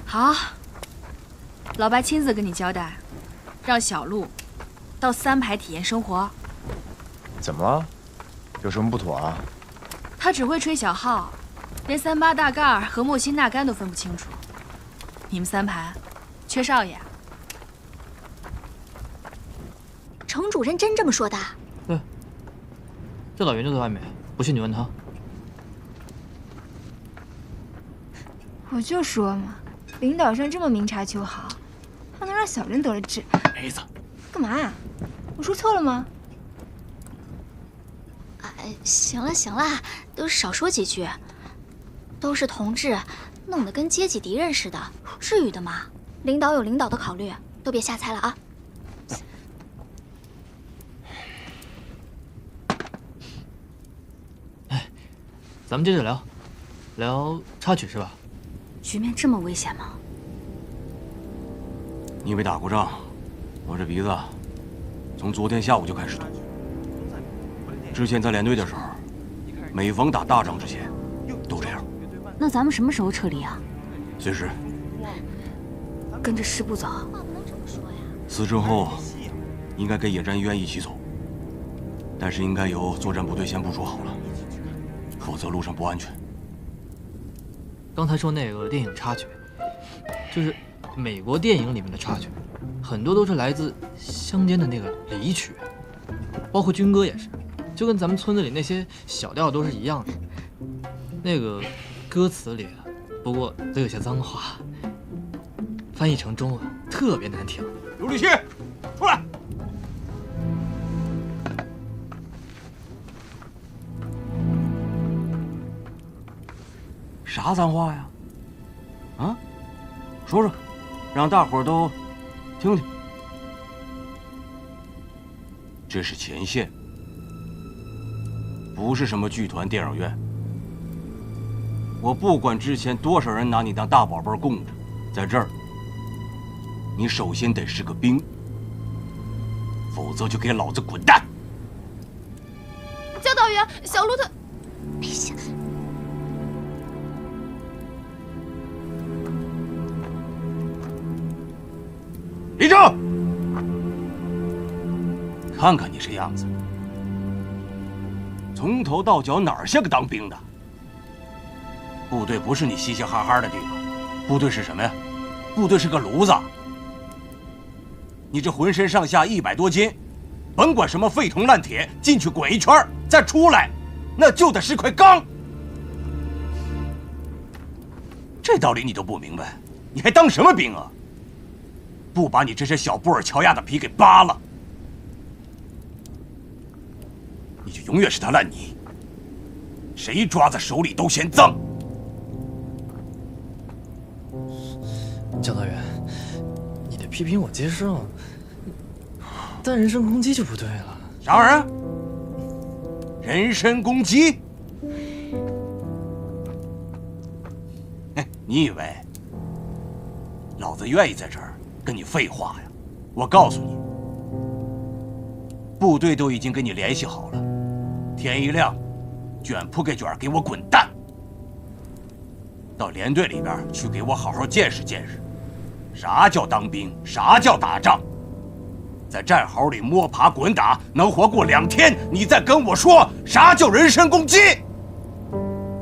[SPEAKER 4] 好，老白亲自跟你交代，让小陆到3排体验生活。
[SPEAKER 13] 怎么了？有什么不妥啊？
[SPEAKER 4] 他只会吹小号，连38大盖和莫辛纳甘都分不清楚。你们3排缺少爷？
[SPEAKER 9] 程主任真这么说的？
[SPEAKER 14] 对，教导员就在外面，不信你问他。
[SPEAKER 17] 我就说嘛，领导上这么明察秋毫，还能让小人得了志。
[SPEAKER 14] 梅子，
[SPEAKER 17] 干嘛呀？我说错了吗？
[SPEAKER 9] 行了行了，都少说几句。都是同志，弄得跟阶级敌人似的，至于的吗？领导有领导的考虑，都别瞎猜了啊。
[SPEAKER 14] 咱们接着聊，聊插曲是吧？
[SPEAKER 16] 局面这么危险吗？
[SPEAKER 6] 你没打过仗，我这鼻子从昨天下午就开始堵。之前在连队的时候，每逢打大仗之前都这样。
[SPEAKER 16] 那咱们什么时候撤离啊？
[SPEAKER 6] 随时。
[SPEAKER 16] 跟着师部走。
[SPEAKER 6] 死之后应该跟野战医院一起走，但是应该由作战部队先部署好了，否则路上不安全。
[SPEAKER 14] 刚才说那个电影插曲，就是美国电影里面的插曲，很多都是来自乡间的那个离曲，包括军歌也是，就跟咱们村子里那些小调都是一样的。那个歌词里不过都有些脏话，翻译成中文特别难听。
[SPEAKER 6] 刘立新，出来！啥脏话呀？啊，说说，让大伙儿都听听。这是前线，不是什么剧团、电影院。我不管之前多少人拿你当大宝贝供着，在这儿，你首先得是个兵，否则就给老子滚蛋！
[SPEAKER 17] 教导员，小鹿他……
[SPEAKER 9] 哎呀！
[SPEAKER 6] 立正！看看你这样子，从头到脚哪儿像个当兵的？部队不是你嘻嘻哈哈的地方，部队是什么呀？部队是个炉子。你这浑身上下100多斤，甭管什么废铜烂铁，进去滚一圈再出来，那就得是块钢。这道理你都不明白，你还当什么兵啊？不把你这身小布尔乔亚的皮给扒了，你就永远是他烂泥，谁抓在手里都嫌脏。
[SPEAKER 14] 教导员，你的批评我接受，但人身攻击就不对了。
[SPEAKER 6] 啥玩意儿？人身攻击？哎，你以为老子愿意在这儿跟你废话呀？我告诉你，部队都已经跟你联系好了，天一亮，卷铺盖卷给我滚蛋！到连队里边去给我好好见识见识，啥叫当兵，啥叫打仗。在战壕里摸爬滚打，能活过2天，你再跟我说啥叫人身攻击？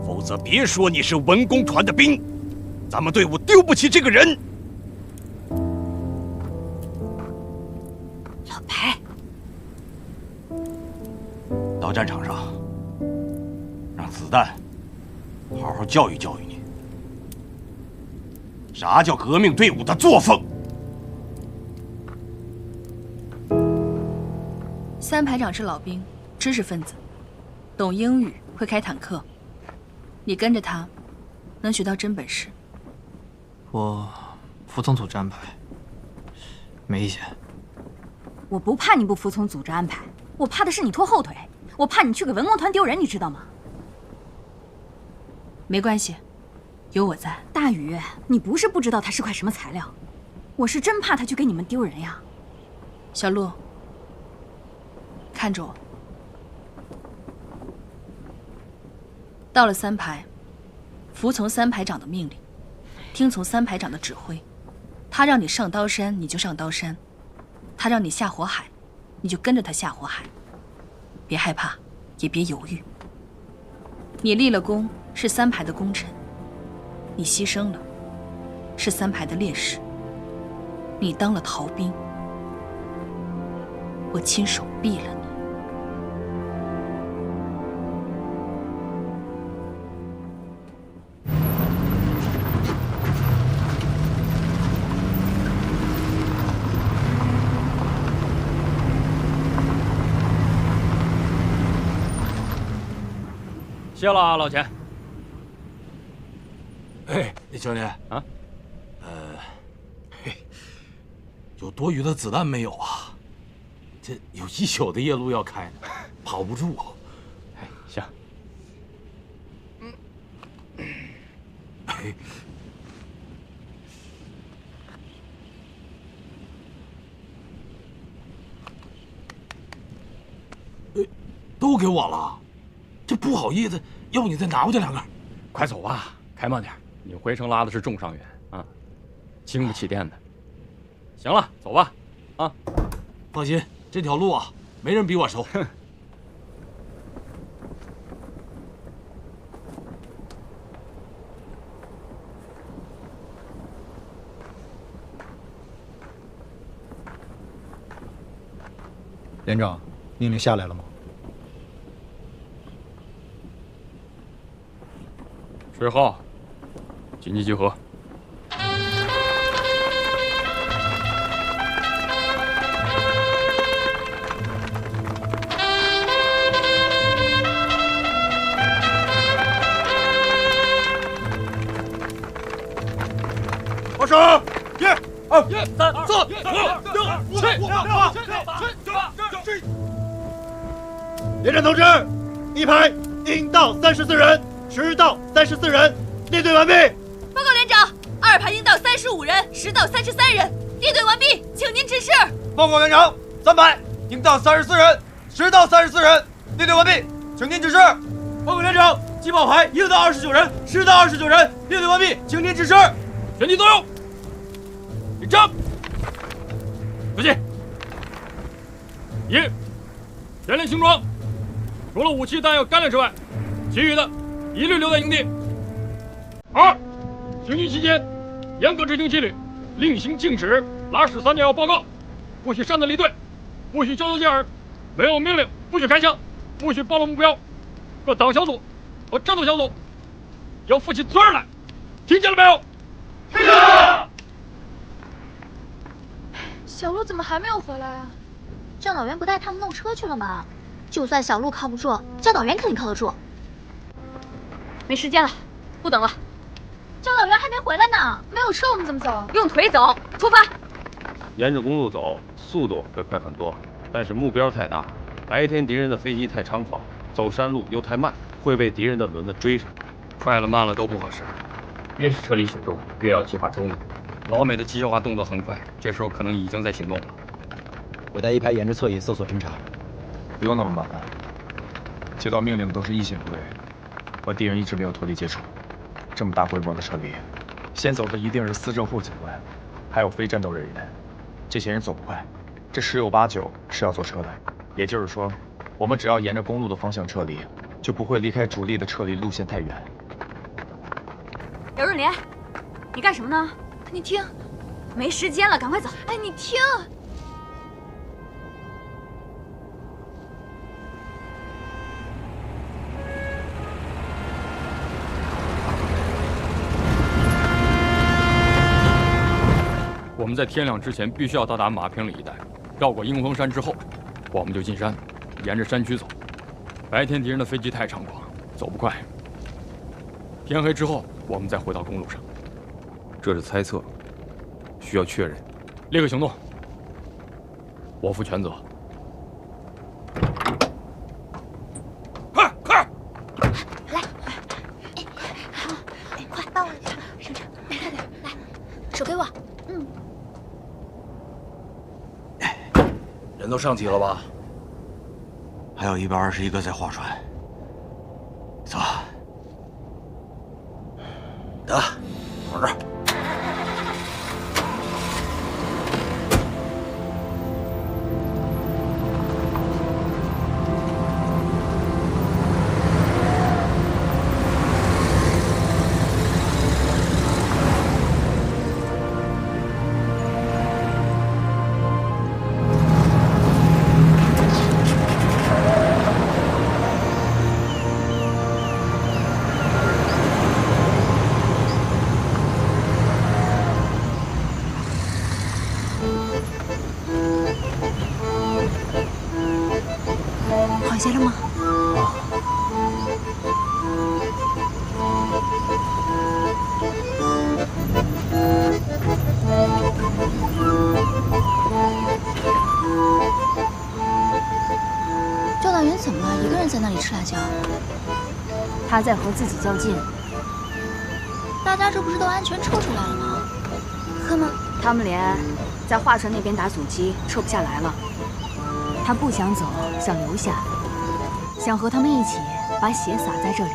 [SPEAKER 6] 否则别说你是文工团的兵，咱们队伍丢不起这个人。
[SPEAKER 16] 老白，
[SPEAKER 6] 到战场上，让子弹好好教育教育你，啥叫革命队伍的作风。
[SPEAKER 4] 3排长是老兵，知识分子，懂英语，会开坦克。你跟着他，能学到真本事。
[SPEAKER 14] 我服从组织安排，没意见。
[SPEAKER 16] 我不怕你不服从组织安排，我怕的是你拖后腿，我怕你去给文工团丢人，你知道吗？
[SPEAKER 4] 没关系，有我在。
[SPEAKER 16] 大宇，你不是不知道他是块什么材料，我是真怕他去给你们丢人呀。
[SPEAKER 4] 小陆，看着我。到了3排，服从3排长的命令，听从3排长的指挥。他让你上刀山，你就上刀山；他让你下火海，你就跟着他下火海。别害怕，也别犹豫。你立了功，是3排的功臣；你牺牲了，是3排的烈士；你当了逃兵，我亲手毙了你。
[SPEAKER 19] 谢了啊，老钱。
[SPEAKER 3] 哎，李兄弟
[SPEAKER 19] 啊，
[SPEAKER 3] 有多余的子弹没有啊？这有一宿的夜路要开呢，跑不住。
[SPEAKER 19] 哎，行。
[SPEAKER 3] 哎，都给我了，这不好意思，要不你再拿回去2个？
[SPEAKER 19] 快走吧，开慢点。你回程拉的是重伤员啊，经不起电的。行了，走吧。啊，
[SPEAKER 3] 放心，这条路啊，没人比我熟。
[SPEAKER 13] 连长，命令下来了吗？
[SPEAKER 19] 水浩，紧急集合。
[SPEAKER 11] 报手！1、2、3、4、5、6、7。连长同志，一排应到34人，实到34人，列队完毕。
[SPEAKER 4] 报告连长，2排应到35人，实到33人，列队完毕，请您指示。
[SPEAKER 11] 报告连长，3排应到34人，实到34人，列队完毕，请您指示。报告连长，机保排应到29人，实到29人，列队完毕，请您指示。
[SPEAKER 19] 全体作用，立正，坐起。1、全连轻装，除了武器弹药干粮之外，其余的一律留在营地。2、行军期间严格执行纪律，另行禁止拉屎撒尿报告，不许擅自离队，不许交头接耳，没有命令不许开枪，不许暴露目标。各党小组和战斗小组要负起责任来，听见了没有？听见了。
[SPEAKER 9] 小鹿怎么还没有回来啊？教导员不带他们弄车去了吗？就算小鹿靠不住，教导员肯定靠得住。
[SPEAKER 16] 没时间了，不等了。
[SPEAKER 9] 教导员还没回来呢，没有车我们怎么走？
[SPEAKER 16] 用腿走，出发。
[SPEAKER 8] 沿着公路走，速度会快很多，但是目标太大，白天敌人的飞机太猖狂，走山路又太慢，会被敌人的轮子追上。
[SPEAKER 19] 快了慢了都不合适，越是撤离行动，越要计划周密。老美的机械化动作很快，这时候可能已经在行动了。
[SPEAKER 13] 我带一排沿着侧翼搜索侦查。
[SPEAKER 15] 不用那么麻烦，接到命令的都是一线部队，和敌人一直没有脱离接触。这么大规模的撤离，先走的一定是司政副警官，还有非战斗人员。这些人走不快，这10有8、9是要坐车的。也就是说，我们只要沿着公路的方向撤离，就不会离开主力的撤离路线太远。
[SPEAKER 16] 姚润莲，你干什么呢？
[SPEAKER 9] 你听，
[SPEAKER 16] 没时间了，赶快走！
[SPEAKER 9] 哎，你听。
[SPEAKER 19] 我们在天亮之前必须要到达马平里一带，绕过鹰峰山之后，我们就进山，沿着山区走。白天敌人的飞机太猖狂，走不快。天黑之后，我们再回到公路上。
[SPEAKER 8] 这是猜测，需要确认。
[SPEAKER 19] 立刻行动，我负全责。快！
[SPEAKER 9] 来，快帮我一下，省长，快点，来，手给我。
[SPEAKER 3] 人都上齐了吧？还有121个在划船。走，得，往这儿。
[SPEAKER 16] 些了吗？
[SPEAKER 9] 教导员怎么了？一个人在那里吃辣椒？
[SPEAKER 16] 他在和自己较劲。
[SPEAKER 9] 大家这不是都安全撤出来了吗？可吗？
[SPEAKER 16] 他们连在华船那边打阻击，撤不下来了。他不想走，想留下，想和他们一起把血洒在这里。